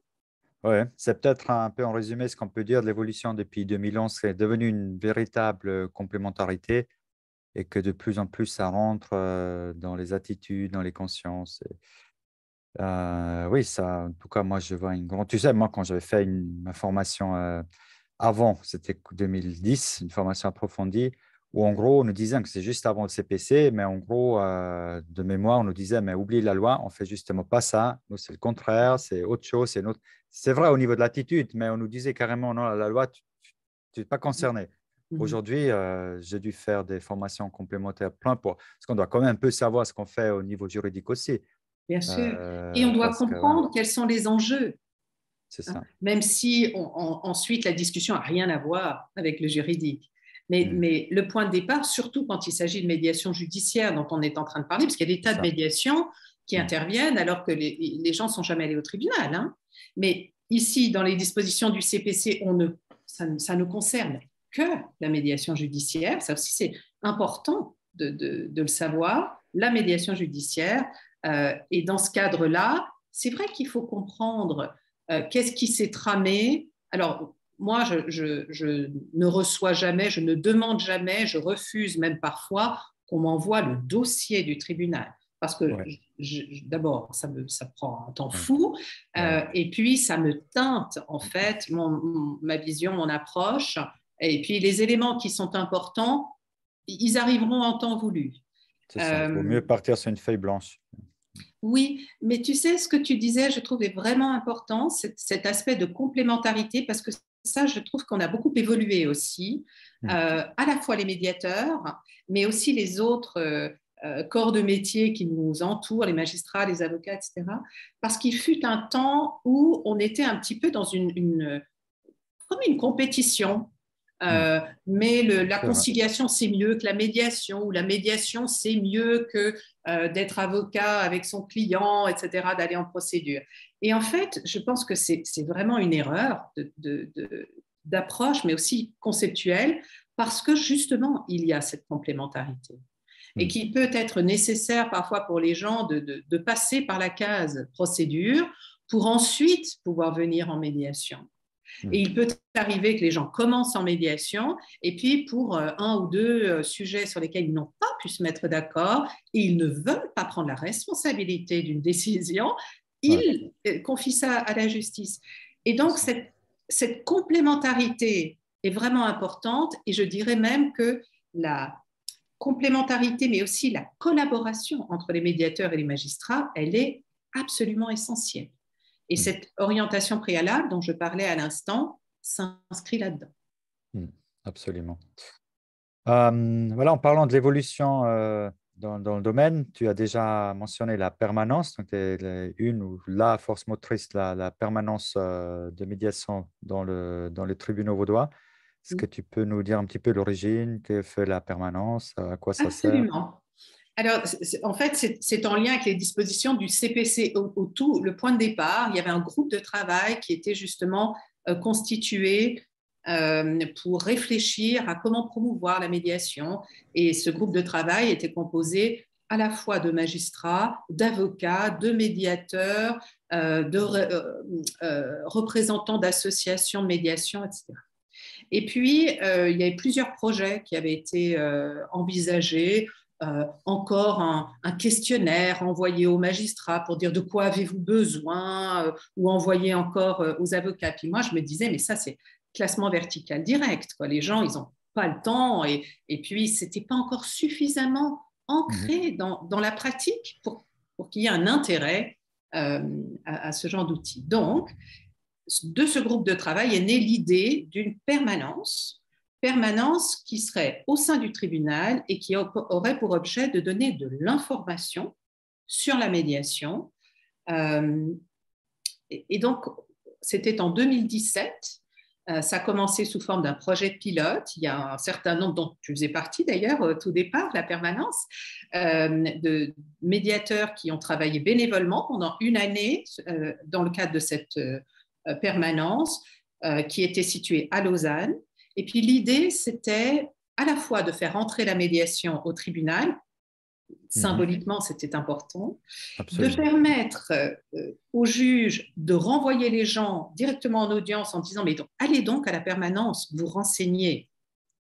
ouais, c'est peut-être un peu en résumé ce qu'on peut dire de l'évolution depuis 2011, c'est devenu une véritable complémentarité et que de plus en plus ça rentre dans les attitudes, dans les consciences. Oui, ça, en tout cas, moi, je vois une grande. Tu sais, moi, quand j'avais fait ma formation avant, c'était 2010, une formation approfondie, où en gros, on nous disait que c'est juste avant le CPC, mais en gros, de mémoire, on nous disait, mais oublie la loi, on fait justement pas ça. Nous, c'est le contraire, c'est autre chose, c'est notre. C'est vrai au niveau de l'attitude, mais on nous disait carrément, non, la loi, tu n'es pas concerné. Aujourd'hui, j'ai dû faire des formations complémentaires plein parce qu'on doit quand même un peu savoir ce qu'on fait au niveau juridique aussi. Bien sûr. Et on doit comprendre quels sont les enjeux. C'est ça. Même si ensuite la discussion n'a rien à voir avec le juridique. Mais le point de départ, surtout quand il s'agit de médiation judiciaire dont on est en train de parler, parce qu'il y a des tas de médiations qui interviennent alors que les gens ne sont jamais allés au tribunal, hein. Mais ici, dans les dispositions du CPC, ça ne concerne que la médiation judiciaire. Ça aussi, c'est important de le savoir. La médiation judiciaire. Et dans ce cadre-là, c'est vrai qu'il faut comprendre qu'est-ce qui s'est tramé. Alors, moi, je ne reçois jamais, je ne demande jamais, je refuse même parfois qu'on m'envoie le dossier du tribunal. Parce que d'abord, ça prend un temps fou, et puis ça me teinte en fait ma vision, mon approche, et puis les éléments qui sont importants, ils arriveront en temps voulu. C'est ça, il vaut mieux partir sur une feuille blanche. Oui, mais tu sais, ce que tu disais, je trouve est vraiment important, cet aspect de complémentarité, parce que ça, je trouve qu'on a beaucoup évolué aussi, à la fois les médiateurs, mais aussi les autres corps de métier qui nous entourent, les magistrats, les avocats, etc. Parce qu'il fut un temps où on était un petit peu dans comme une compétition. Mais la conciliation, c'est mieux que la médiation, ou la médiation, c'est mieux que d'être avocat avec son client, etc., d'aller en procédure. Et en fait, je pense que c'est vraiment une erreur d'approche, mais aussi conceptuelle, parce que justement, il y a cette complémentarité. Et qu'il peut être nécessaire parfois pour les gens de passer par la case procédure pour ensuite pouvoir venir en médiation. Et il peut arriver que les gens commencent en médiation et puis pour 1 ou 2 sujets sur lesquels ils n'ont pas pu se mettre d'accord et ils ne veulent pas prendre la responsabilité d'une décision, ils confient ça à la justice. Et donc, cette complémentarité est vraiment importante et je dirais même que la complémentarité, mais aussi la collaboration entre les médiateurs et les magistrats, elle est absolument essentielle. Et cette orientation préalable dont je parlais à l'instant s'inscrit là-dedans. Absolument. Voilà, en parlant de l'évolution dans le domaine, tu as déjà mentionné la permanence, donc une ou la force motrice, la permanence de médiation dans les tribunaux vaudois. Est-ce que tu peux nous dire un petit peu l'origine, que fait la permanence, à quoi ça sert? Absolument. Alors, en fait, c'est en lien avec les dispositions du CPC. Le point de départ, il y avait un groupe de travail qui était justement constitué pour réfléchir à comment promouvoir la médiation. Et ce groupe de travail était composé à la fois de magistrats, d'avocats, de médiateurs, de représentants d'associations de médiation, etc. Et puis, il y avait plusieurs projets qui avaient été envisagés. Encore un questionnaire envoyé aux magistrats pour dire de quoi avez-vous besoin, ou envoyé encore aux avocats. Puis moi, je me disais, mais ça, c'est classement vertical direct, quoi. Les gens, ils ont pas le temps et puis ce n'était pas encore suffisamment ancré dans la pratique pour qu'il y ait un intérêt à ce genre d'outils. Donc, de ce groupe de travail est née l'idée d'une permanence qui serait au sein du tribunal et qui aurait pour objet de donner de l'information sur la médiation. Et donc, c'était en 2017. Ça a commencé sous forme d'un projet pilote. Il y a un certain nombre, dont tu faisais partie d'ailleurs au tout départ, la permanence, de médiateurs qui ont travaillé bénévolement pendant une année dans le cadre de cette permanence qui était située à Lausanne. Et puis l'idée, c'était à la fois de faire entrer la médiation au tribunal, symboliquement c'était important, Absolument. de permettre aux juges de renvoyer les gens directement en audience en disant mais donc, allez donc à la permanence vous renseigner.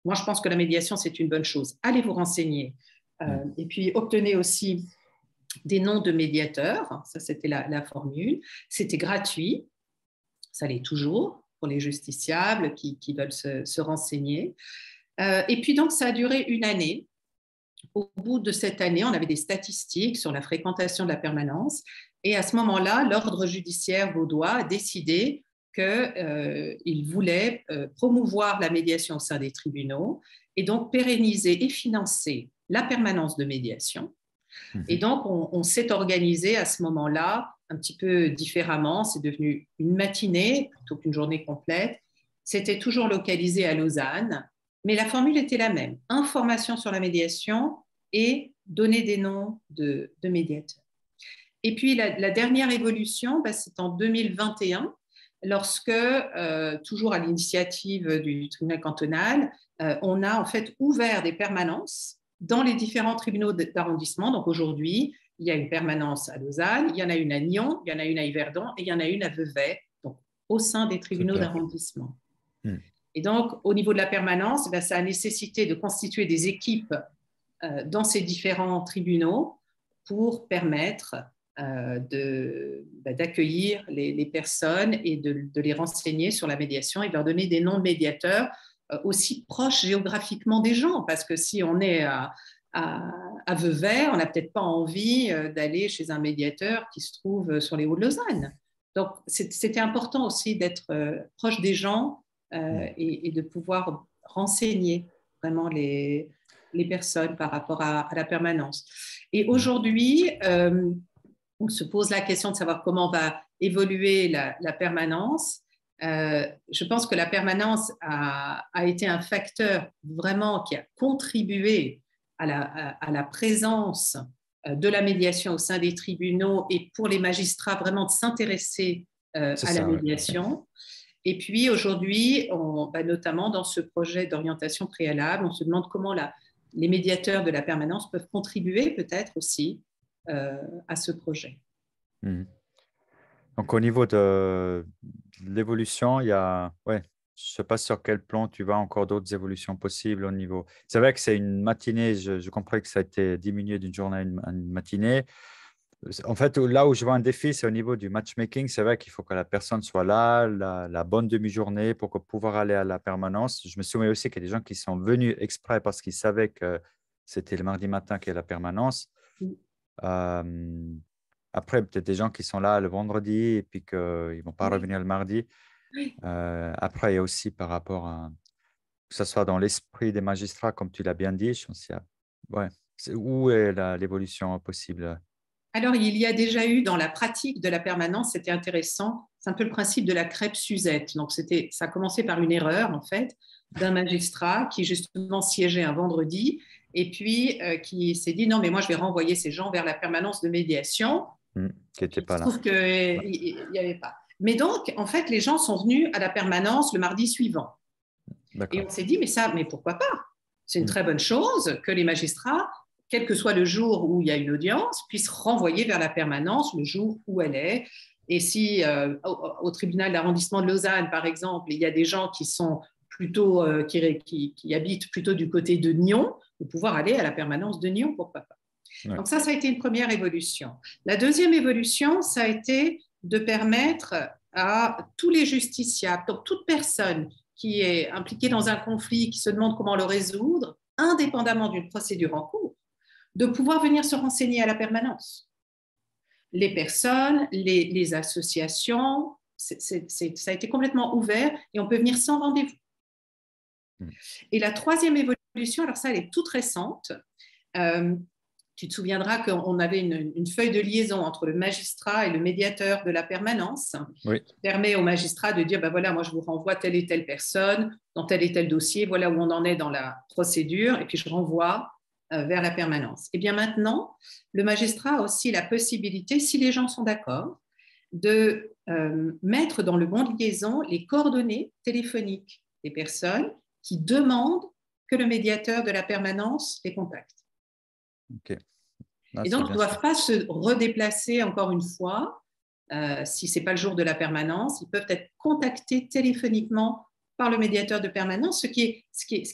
Moi je pense que la médiation c'est une bonne chose, allez vous renseigner. Et puis obtenez aussi des noms de médiateurs, ça c'était la formule, c'était gratuit, ça l'est toujours pour les justiciables qui veulent se renseigner. Et puis donc ça a duré une année. Au bout de cette année, on avait des statistiques sur la fréquentation de la permanence. Et à ce moment-là, l'ordre judiciaire vaudois a décidé qu'il voulait promouvoir la médiation au sein des tribunaux et donc pérenniser et financer la permanence de médiation. Et donc, on s'est organisé à ce moment-là un petit peu différemment. C'est devenu une matinée plutôt qu'une journée complète. C'était toujours localisé à Lausanne. Mais la formule était la même, information sur la médiation et donner des noms de médiateurs. Et puis la dernière évolution, c'est en 2021, lorsque, toujours à l'initiative du tribunal cantonal, on a en fait ouvert des permanences dans les différents tribunaux d'arrondissement. Donc aujourd'hui, il y a une permanence à Lausanne, il y en a une à Nyon, il y en a une à Yverdon et il y en a une à Vevey, donc au sein des tribunaux d'arrondissement. Et donc, au niveau de la permanence, ça a nécessité de constituer des équipes dans ces différents tribunaux pour permettre d'accueillir les personnes et de les renseigner sur la médiation et de leur donner des noms de médiateurs aussi proches géographiquement des gens. Parce que si on est à Vevey, on n'a peut-être pas envie d'aller chez un médiateur qui se trouve sur les Hauts de Lausanne. Donc, c'était important aussi d'être proche des gens et de pouvoir renseigner vraiment les personnes par rapport à la permanence. Et aujourd'hui, on se pose la question de savoir comment va évoluer la permanence. Je pense que la permanence a été un facteur vraiment qui a contribué à la présence de la médiation au sein des tribunaux et pour les magistrats vraiment de s'intéresser à la médiation. Ouais. Et puis aujourd'hui, notamment dans ce projet d'orientation préalable, on se demande comment les médiateurs de la permanence peuvent contribuer peut-être aussi à ce projet. Donc au niveau de l'évolution, il y a, je ne sais pas sur quel plan tu vas, encore d'autres évolutions possibles au niveau. C'est vrai que c'est une matinée, je comprends que ça a été diminué d'une journée à une matinée. En fait, là où je vois un défi, c'est au niveau du matchmaking. C'est vrai qu'il faut que la personne soit là, la bonne demi-journée pour pouvoir aller à la permanence. Je me souviens aussi qu'il y a des gens qui sont venus exprès parce qu'ils savaient que c'était le mardi matin qu'il y a la permanence. Après, peut-être des gens qui sont là le vendredi et puis qu'ils ne vont pas revenir le mardi. Après, il y a aussi par rapport à que ce soit dans l'esprit des magistrats, comme tu l'as bien dit, je pense où est l'évolution possible? Alors, il y a déjà eu dans la pratique de la permanence, c'était intéressant, c'est un peu le principe de la crêpe Suzette. Donc, ça a commencé par une erreur, en fait, d'un magistrat qui justement siégeait un vendredi et puis qui s'est dit non, mais moi, je vais renvoyer ces gens vers la permanence de médiation. Qui n'était pas là. Je trouve qu'il n'y avait pas. Mais donc, en fait, les gens sont venus à la permanence le mardi suivant. Et on s'est dit, mais pourquoi pas? C'est une très bonne chose que les magistrats, quel que soit le jour où il y a une audience, puissent renvoyer vers la permanence le jour où elle est. Et si au tribunal d'arrondissement de Lausanne, par exemple, il y a des gens qui sont plutôt qui habitent plutôt du côté de Nyon, de pouvoir aller à la permanence de Nyon, pourquoi pas. Ouais. Donc ça a été une première évolution. La deuxième évolution, ça a été de permettre à tous les justiciables, donc toute personne qui est impliqué dans un conflit, qui se demande comment le résoudre, indépendamment d'une procédure en cours, de pouvoir venir se renseigner à la permanence. Les personnes, les associations, ça a été complètement ouvert et on peut venir sans rendez-vous. Et la troisième évolution, alors ça, elle est toute récente. Tu te souviendras qu'on avait une feuille de liaison entre le magistrat et le médiateur de la permanence, Oui. qui permet au magistrat de dire, ben voilà, moi je vous renvoie telle et telle personne dans tel et tel dossier, voilà où on en est dans la procédure, et puis je renvoie vers la permanence. Et bien maintenant, le magistrat a aussi la possibilité, si les gens sont d'accord, de mettre dans le bon de liaison les coordonnées téléphoniques des personnes qui demandent que le médiateur de la permanence les contacte. Ok. Ah, et donc, ils ne doivent sûr. pas se redéplacer encore une fois. Si ce n'est pas le jour de la permanence, ils peuvent être contactés téléphoniquement par le médiateur de permanence, ce qui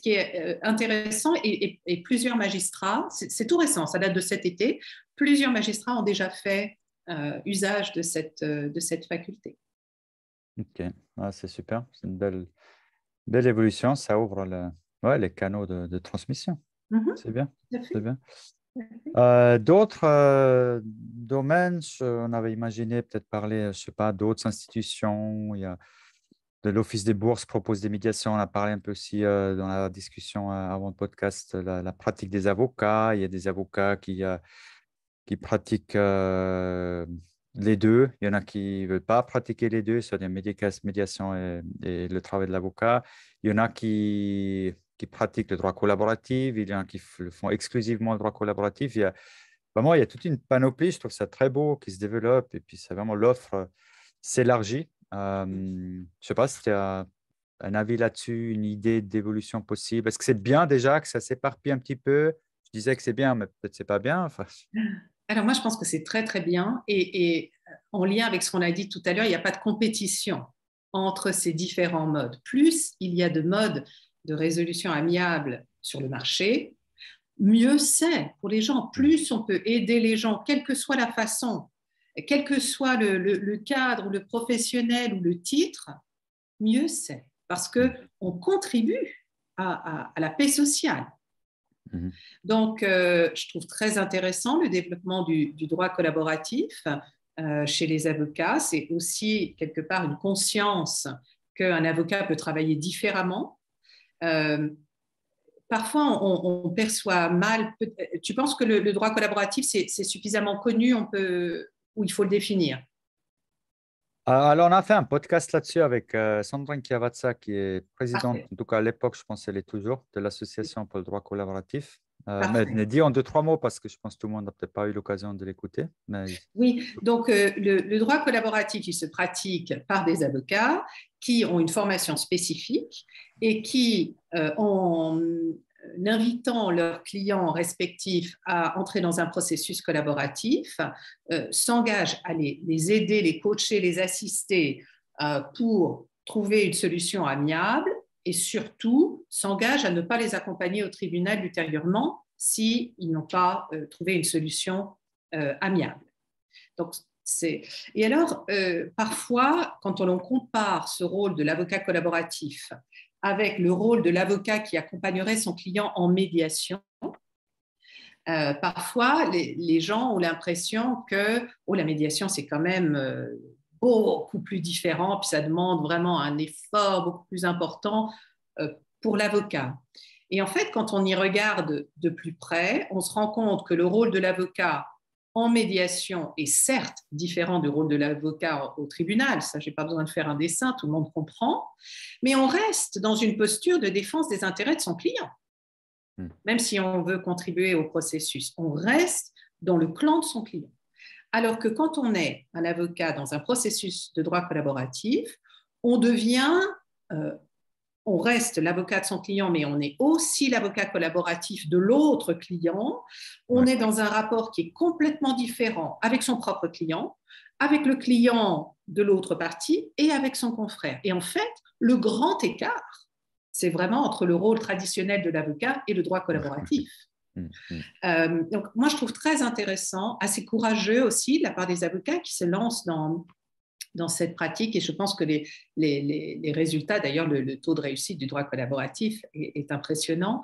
est intéressant. Et plusieurs magistrats, c'est tout récent, ça date de cet été, plusieurs magistrats ont déjà fait usage de cette faculté. Ok, ah, c'est super. C'est une belle évolution. Ça ouvre les canaux de transmission. C'est bien. C'est bien. D'autres domaines, on avait imaginé peut-être parler, je ne sais pas, d'autres institutions. Il y a de l'Office des bourses propose des médiations. On a parlé un peu aussi dans la discussion avant le podcast, la pratique des avocats. Il y a des avocats qui pratiquent les deux. Il y en a qui ne veulent pas pratiquer les deux, soit des médiations et le travail de l'avocat. Il y en a qui pratiquent le droit collaboratif. Il y en a qui le font exclusivement le droit collaboratif. Vraiment, il y a toute une panoplie. Je trouve ça très beau qui se développe. Et puis, c'est vraiment l'offre s'élargit. Je ne sais pas si tu as un avis là-dessus, une idée d'évolution possible. Est-ce que c'est bien déjà que ça s'éparpille un petit peu? Je disais que c'est bien, mais peut-être c'est pas bien. Enfin... Alors moi, je pense que c'est très, très bien. Et en lien avec ce qu'on a dit tout à l'heure, il n'y a pas de compétition entre ces différents modes. Plus il y a de modes de résolution amiable sur le marché, mieux c'est pour les gens. Plus on peut aider les gens, quelle que soit la façon, quel que soit le cadre, le professionnel ou le titre, mieux c'est. Parce qu'on contribue à la paix sociale. Donc, je trouve très intéressant le développement du droit collaboratif chez les avocats. C'est aussi quelque part une conscience qu'un avocat peut travailler différemment. Parfois, on perçoit mal. Tu penses que le droit collaboratif, c'est suffisamment connu, ou il faut le définir? Alors, on a fait un podcast là-dessus avec Sandrine Chiavazza, qui est présidente, Parfait. en tout cas à l'époque, je pense qu'elle est toujours, de l'Association pour le droit collaboratif. Parfait. Dis en 2-3 mots, parce que je pense que tout le monde n'a peut-être pas eu l'occasion de l'écouter. Oui, donc le droit collaboratif, il se pratique par des avocats qui ont une formation spécifique et qui, en invitant leurs clients respectifs à entrer dans un processus collaboratif, s'engagent à les aider, les coacher, les assister pour trouver une solution amiable et surtout s'engagent à ne pas les accompagner au tribunal ultérieurement s'ils n'ont pas trouvé une solution amiable. Donc, et alors, parfois, quand on compare ce rôle de l'avocat collaboratif avec le rôle de l'avocat qui accompagnerait son client en médiation, parfois, les gens ont l'impression que la médiation, c'est quand même beaucoup plus différent, puis ça demande vraiment un effort beaucoup plus important pour l'avocat. Et en fait, quand on y regarde de plus près, on se rend compte que le rôle de l'avocat en médiation est certes différent du rôle de l'avocat au tribunal, ça, je n'ai pas besoin de faire un dessin, tout le monde comprend, mais on reste dans une posture de défense des intérêts de son client. Même si on veut contribuer au processus, on reste dans le clan de son client. Alors que quand on est un avocat dans un processus de droit collaboratif, on reste l'avocat de son client, mais on est aussi l'avocat collaboratif de l'autre client. On est dans un rapport qui est complètement différent avec son propre client, avec le client de l'autre partie et avec son confrère. Et en fait, le grand écart, c'est vraiment entre le rôle traditionnel de l'avocat et le droit collaboratif. Donc, moi, je trouve très intéressant, assez courageux aussi de la part des avocats qui se lancent dans dans cette pratique et je pense que les résultats, d'ailleurs le taux de réussite du droit collaboratif est impressionnant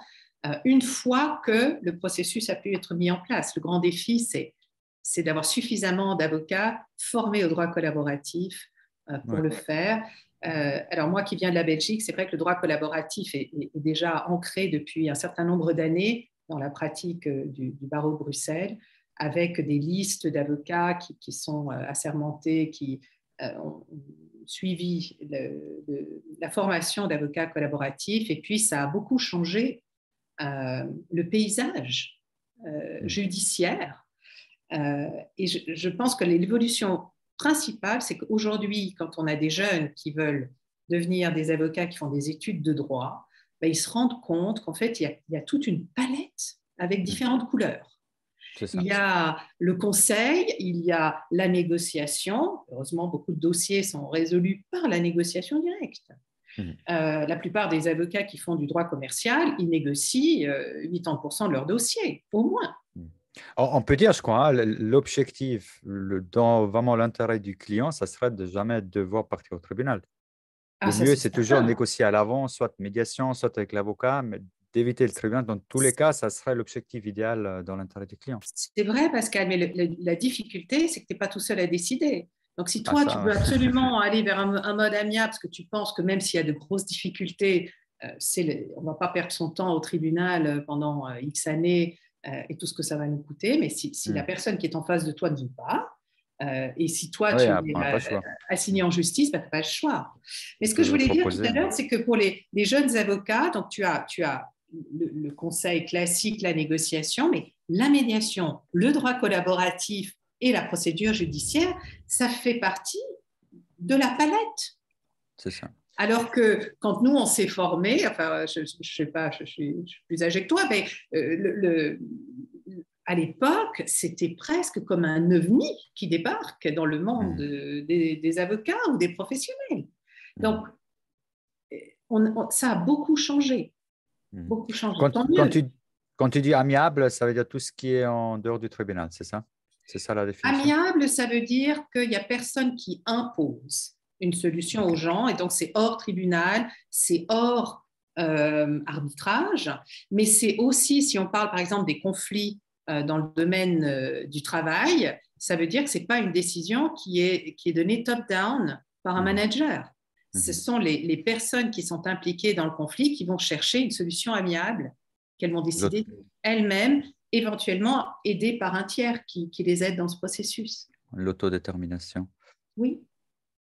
une fois que le processus a pu être mis en place. Le grand défi, c'est d'avoir suffisamment d'avocats formés au droit collaboratif pour le faire. Alors moi qui viens de la Belgique, c'est vrai que le droit collaboratif est déjà ancré depuis un certain nombre d'années dans la pratique du barreau de Bruxelles, avec des listes d'avocats qui sont assermentés, qui ont suivi la formation d'avocats collaboratifs. Et puis, ça a beaucoup changé le paysage judiciaire. Et je pense que l'évolution principale, c'est qu'aujourd'hui, quand on a des jeunes qui veulent devenir des avocats qui font des études de droit, ben, ils se rendent compte qu'en fait, il y a toute une palette avec différentes couleurs. Il y a le conseil, il y a la négociation. Heureusement, beaucoup de dossiers sont résolus par la négociation directe. La plupart des avocats qui font du droit commercial, ils négocient 80% de leurs dossiers, au moins. On peut dire, je crois, hein, l'objectif, dans vraiment l'intérêt du client, ça serait de jamais devoir partir au tribunal. Le mieux, c'est toujours négocier à l'avance, soit médiation, soit avec l'avocat, mais d'éviter le tribunal. Dans tous les cas, ça serait l'objectif idéal dans l'intérêt du client. C'est vrai, Pascal, mais la difficulté, c'est que tu n'es pas tout seul à décider. Donc, si toi, tu veux absolument aller vers un mode amiable, parce que tu penses que même s'il y a de grosses difficultés, on ne va pas perdre son temps au tribunal pendant X années et tout ce que ça va nous coûter, mais si la personne qui est en face de toi ne veut pas, et si toi, tu es assigné en justice, tu n'as pas le choix. Mais ce que je voulais dire tout à l'heure, c'est que pour les jeunes avocats, donc tu as le conseil classique, la négociation, mais la médiation, le droit collaboratif et la procédure judiciaire, ça fait partie de la palette. C'est ça. Alors que quand nous, on s'est formés, enfin, je ne sais pas, je suis plus âgée que toi, mais à l'époque, c'était presque comme un ovni qui débarque dans le monde des avocats ou des professionnels. Donc, ça a beaucoup changé. Beaucoup changé. Quand tu dis amiable, ça veut dire tout ce qui est en dehors du tribunal, c'est ça? C'est ça la définition? Amiable, ça veut dire qu'il n'y a personne qui impose une solution aux gens, et donc c'est hors tribunal, c'est hors arbitrage, mais c'est aussi, si on parle par exemple des conflits dans le domaine du travail, ça veut dire que ce n'est pas une décision qui est donnée top-down par un manager. Ce sont les personnes qui sont impliquées dans le conflit qui vont chercher une solution amiable, qu'elles vont décider elles-mêmes, éventuellement aidées par un tiers qui les aide dans ce processus. L'autodétermination. Oui.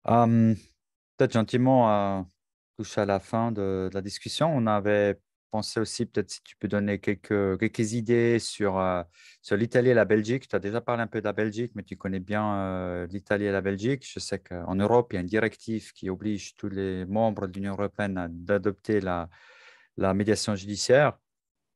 Peut-être gentiment toucher à la fin de la discussion. On avait pensé aussi, peut-être si tu peux donner quelques idées sur l'Italie et la Belgique. Tu as déjà parlé un peu de la Belgique, mais tu connais bien l'Italie et la Belgique. Je sais qu'en Europe, il y a une directive qui oblige tous les membres de l'Union européenne d'adopter la médiation judiciaire.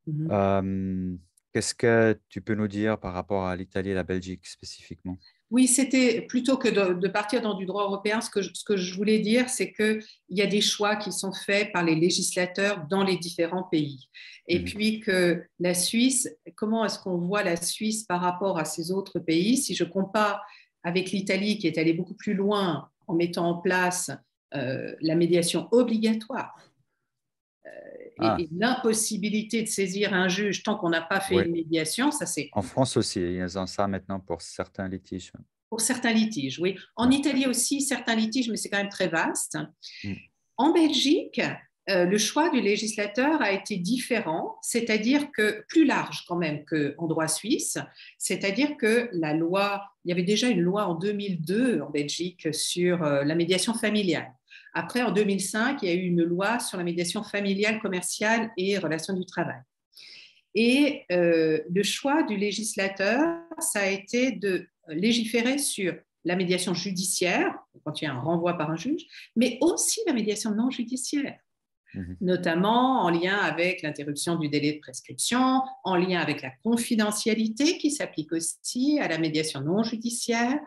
Qu'est-ce que tu peux nous dire par rapport à l'Italie et la Belgique spécifiquement? Oui, c'était plutôt que de partir dans du droit européen, ce que je voulais dire, c'est qu'il y a des choix qui sont faits par les législateurs dans les différents pays. Et puis que la Suisse, comment est-ce qu'on voit la Suisse par rapport à ces autres pays? Si je compare avec l'Italie qui est allée beaucoup plus loin en mettant en place la médiation obligatoire, et l'impossibilité de saisir un juge tant qu'on n'a pas fait une médiation, ça c'est… En France aussi, ils ont ça maintenant pour certains litiges. Pour certains litiges, oui. En Italie aussi, certains litiges, mais c'est quand même très vaste. En Belgique, le choix du législateur a été différent, c'est-à-dire que plus large quand même qu'en droit suisse, c'est-à-dire que la loi, il y avait déjà une loi en 2002 en Belgique sur la médiation familiale. Après, en 2005, il y a eu une loi sur la médiation familiale, commerciale et relations du travail. Et le choix du législateur, ça a été de légiférer sur la médiation judiciaire, quand il y a un renvoi par un juge, mais aussi la médiation non judiciaire, notamment en lien avec l'interruption du délai de prescription, en lien avec la confidentialité qui s'applique aussi à la médiation non judiciaire.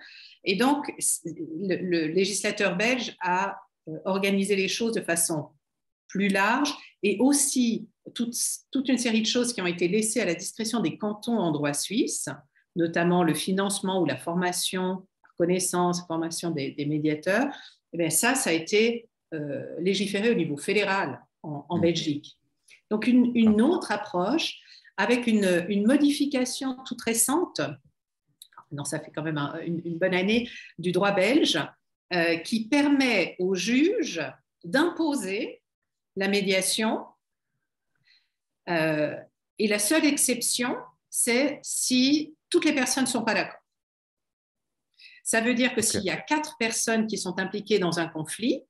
Et donc, le législateur belge a organisé les choses de façon plus large et aussi toute une série de choses qui ont été laissées à la discrétion des cantons en droit suisse, notamment le financement ou la formation connaissance, formation des médiateurs, eh bien ça a été légiféré au niveau fédéral en Belgique. Donc, une autre approche avec une modification toute récente, non, ça fait quand même une bonne année, du droit belge, qui permet aux juges d'imposer la médiation. Et la seule exception, c'est si toutes les personnes ne sont pas d'accord. Ça veut dire que s'il y a 4 personnes qui sont impliquées dans un conflit,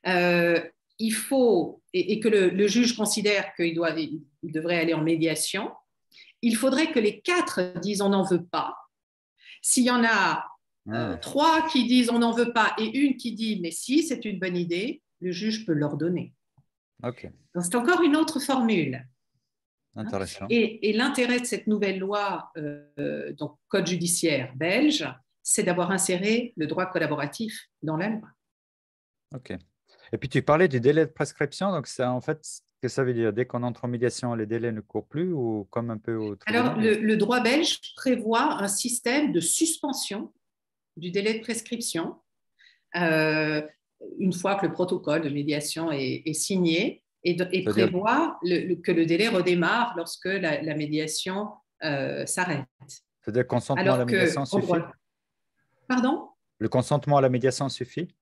il faut, et que le juge considère qu'il devrait aller en médiation, il faudrait que les 4 disent on n'en veut pas. S'il y en a 3 qui disent on n'en veut pas et une qui dit mais si, c'est une bonne idée, le juge peut l'ordonner. Ok. Donc, c'est encore une autre formule. Intéressant. Et l'intérêt de cette nouvelle loi, donc code judiciaire belge, c'est d'avoir inséré le droit collaboratif dans la loi. Ok. Et puis tu parlais du délai de prescription, donc c'est en fait ce que ça veut dire, dès qu'on entre en médiation, les délais ne courent plus ou comme un peu au tribunal? Alors, le droit belge prévoit un système de suspension du délai de prescription une fois que le protocole de médiation est signé et prévoit que le délai redémarre lorsque la médiation s'arrête. C'est-à-dire que le consentement à la médiation suffit? Pardon? Le consentement à la médiation suffit?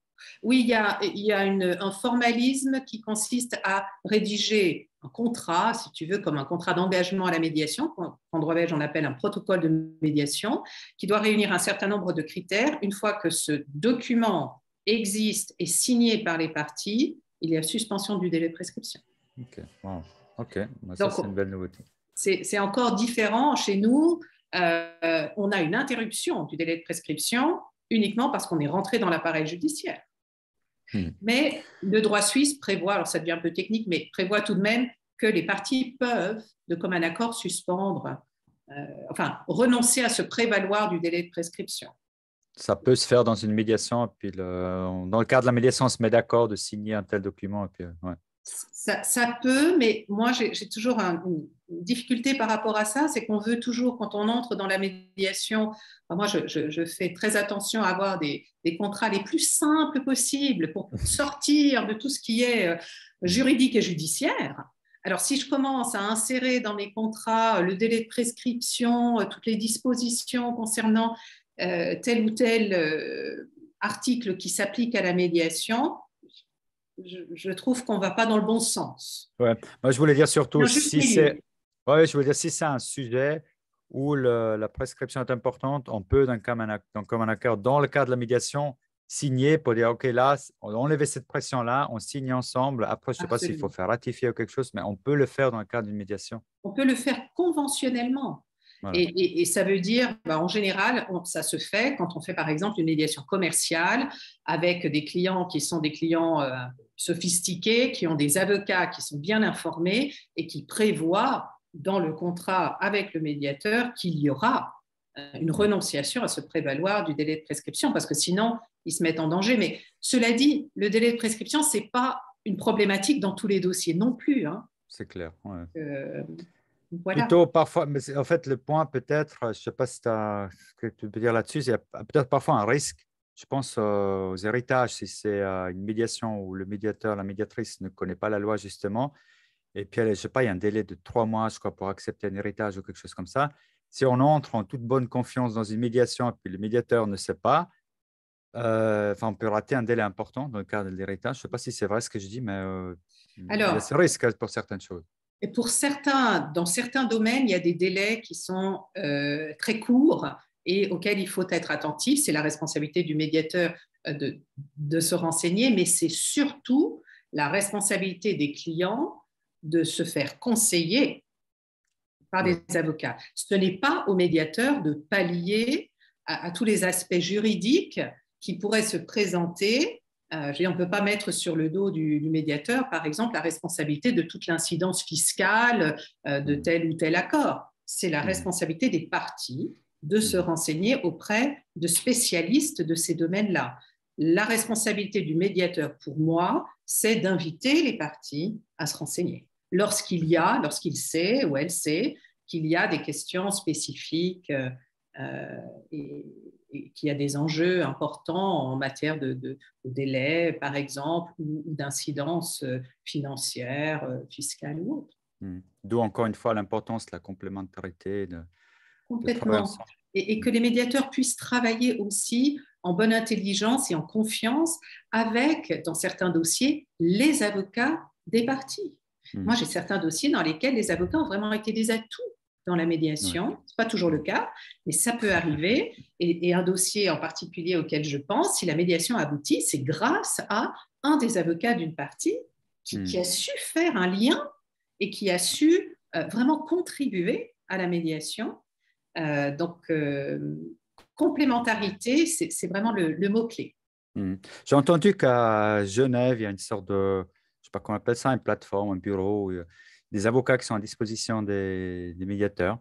Oui, il y a un formalisme qui consiste à rédiger un contrat, si tu veux, comme un contrat d'engagement à la médiation, qu'en droit belge on appelle un protocole de médiation, qui doit réunir un certain nombre de critères. Une fois que ce document existe et signé par les parties, il y a suspension du délai de prescription. Ok, wow. Ok. Ça c'est une belle nouveauté. C'est encore différent chez nous. On a une interruption du délai de prescription uniquement parce qu'on est rentré dans l'appareil judiciaire. Mais le droit suisse prévoit, alors ça devient un peu technique, mais prévoit tout de même que les parties peuvent, de commun accord, suspendre, renoncer à se prévaloir du délai de prescription. Ça peut se faire dans une médiation, et puis dans le cadre de la médiation, on se met d'accord de signer un tel document. Et puis, ouais. Ça peut, mais moi j'ai toujours une difficulté par rapport à ça, c'est qu'on veut toujours, quand on entre dans la médiation, moi je fais très attention à avoir des contrats les plus simples possibles pour sortir de tout ce qui est juridique et judiciaire. Alors si je commence à insérer dans mes contrats le délai de prescription, toutes les dispositions concernant tel ou tel article qui s'applique à la médiation, je trouve qu'on ne va pas dans le bon sens. Ouais. Moi, je voulais dire surtout si c'est un sujet où la prescription est importante, on peut, dans commun accord, dans le cadre de la médiation, signer pour dire, OK, là, on enlève cette pression-là, on signe ensemble. Après, je ne sais pas s'il faut faire ratifier ou quelque chose, mais on peut le faire dans le cadre d'une médiation. On peut le faire conventionnellement. Voilà. Et ça veut dire, en général, ça se fait quand on fait par exemple une médiation commerciale avec des clients qui sont des clients sophistiqués, qui ont des avocats qui sont bien informés et qui prévoient dans le contrat avec le médiateur qu'il y aura une renonciation à se prévaloir du délai de prescription parce que sinon, ils se mettent en danger. Mais cela dit, le délai de prescription, ce n'est pas une problématique dans tous les dossiers non plus. Hein. C'est clair. Ouais. Voilà. Plutôt parfois, mais en fait, le point peut-être, je ne sais pas si tu as ce que tu peux dire là-dessus, il y a peut-être parfois un risque. Je pense aux héritages, si c'est une médiation où le médiateur, la médiatrice ne connaît pas la loi justement, et puis je ne sais pas, il y a un délai de 3 mois, je crois, pour accepter un héritage ou quelque chose comme ça. Si on entre en toute bonne confiance dans une médiation et puis le médiateur ne sait pas, on peut rater un délai important dans le cadre de l'héritage. Je ne sais pas si c'est vrai ce que je dis, mais il y a ce risque pour certaines choses. Et dans certains domaines, il y a des délais qui sont très courts et auxquels il faut être attentif. C'est la responsabilité du médiateur de se renseigner, mais c'est surtout la responsabilité des clients de se faire conseiller par des avocats. Ce n'est pas au médiateur de pallier à tous les aspects juridiques qui pourraient se présenter. On ne peut pas mettre sur le dos du médiateur, par exemple, la responsabilité de toute l'incidence fiscale de tel ou tel accord. C'est la responsabilité des parties de se renseigner auprès de spécialistes de ces domaines-là. La responsabilité du médiateur, pour moi, c'est d'inviter les parties à se renseigner. Lorsqu'il sait ou elle sait qu'il y a des questions spécifiques et qu'il y a des enjeux importants en matière de délai, par exemple, ou d'incidence financière, fiscale ou autre. D'où encore une fois l'importance de la complémentarité, de travailler Complètement. ensemble. Et que les médiateurs puissent travailler aussi en bonne intelligence et en confiance avec, dans certains dossiers, les avocats des parties. Moi, j'ai certains dossiers dans lesquels les avocats ont vraiment été des atouts dans la médiation. Ce n'est pas toujours le cas, mais ça peut arriver. Et un dossier en particulier auquel je pense, si la médiation aboutit, c'est grâce à un des avocats d'une partie qui a su faire un lien et qui a su vraiment contribuer à la médiation. Donc, complémentarité, c'est vraiment le mot-clé. J'ai entendu qu'à Genève, il y a une sorte de, je ne sais pas comment on appelle ça, une plateforme, un bureau, où il y a des avocats qui sont à disposition des médiateurs.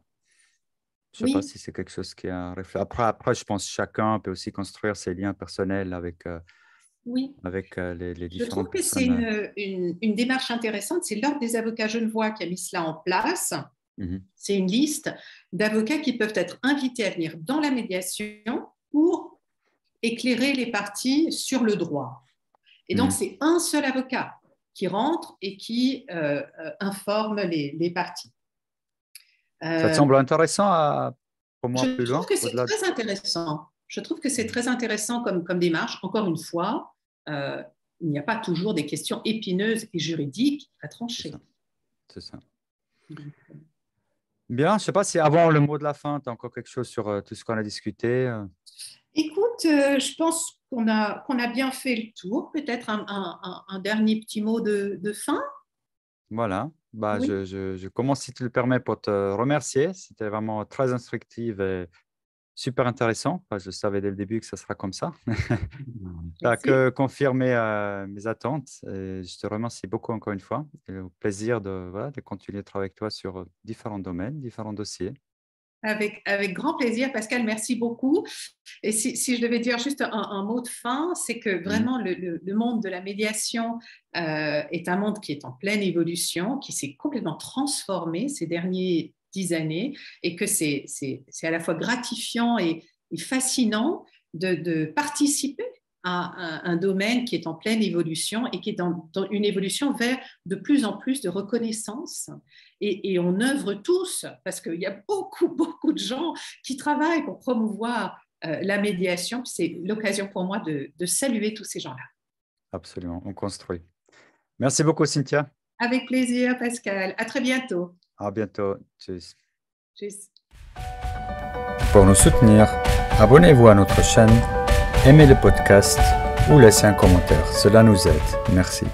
Je ne sais pas si c'est quelque chose qui a réfléchi. Après, je pense que chacun peut aussi construire ses liens personnels avec, avec les différentes personnes. Je trouve que c'est une démarche intéressante. C'est l'Ordre des avocats genevois qui a mis cela en place. C'est une liste d'avocats qui peuvent être invités à venir dans la médiation pour éclairer les parties sur le droit. Et donc, c'est un seul avocat qui rentre et qui informe les parties. Ça te semble intéressant pour moi plus loin? Je trouve que c'est très intéressant. Je trouve que c'est très intéressant comme démarche. Encore une fois, il n'y a pas toujours des questions épineuses et juridiques à trancher. C'est ça. Bien, je ne sais pas si avant le mot de la fin, tu as encore quelque chose sur tout ce qu'on a discuté. Écoute, je pense qu'on a bien fait le tour. Peut-être un dernier petit mot de fin. Voilà. Je commence, si tu le permets, pour te remercier. C'était vraiment très instructif et super intéressant. Je savais dès le début que ça sera comme ça. Tu n'as que confirmé mes attentes. Et je te remercie beaucoup encore une fois. Et au plaisir de continuer de travailler avec toi sur différents domaines, différents dossiers. Avec grand plaisir, Pascal, merci beaucoup. Et si je devais dire juste un mot de fin, c'est que vraiment le monde de la médiation est un monde qui est en pleine évolution, qui s'est complètement transformé ces dernières 10 années et que c'est à la fois gratifiant et fascinant de participer à un domaine qui est en pleine évolution et qui est dans une évolution vers de plus en plus de reconnaissance. Et on œuvre tous, parce qu'il y a beaucoup de gens qui travaillent pour promouvoir la médiation. C'est l'occasion pour moi de saluer tous ces gens-là. Absolument, on construit. Merci beaucoup, Cynthia. Avec plaisir, Pascal. À très bientôt. À bientôt. Tchuss. Tchuss. Pour nous soutenir, abonnez-vous à notre chaîne, aimez le podcast ou laissez un commentaire. Cela nous aide. Merci.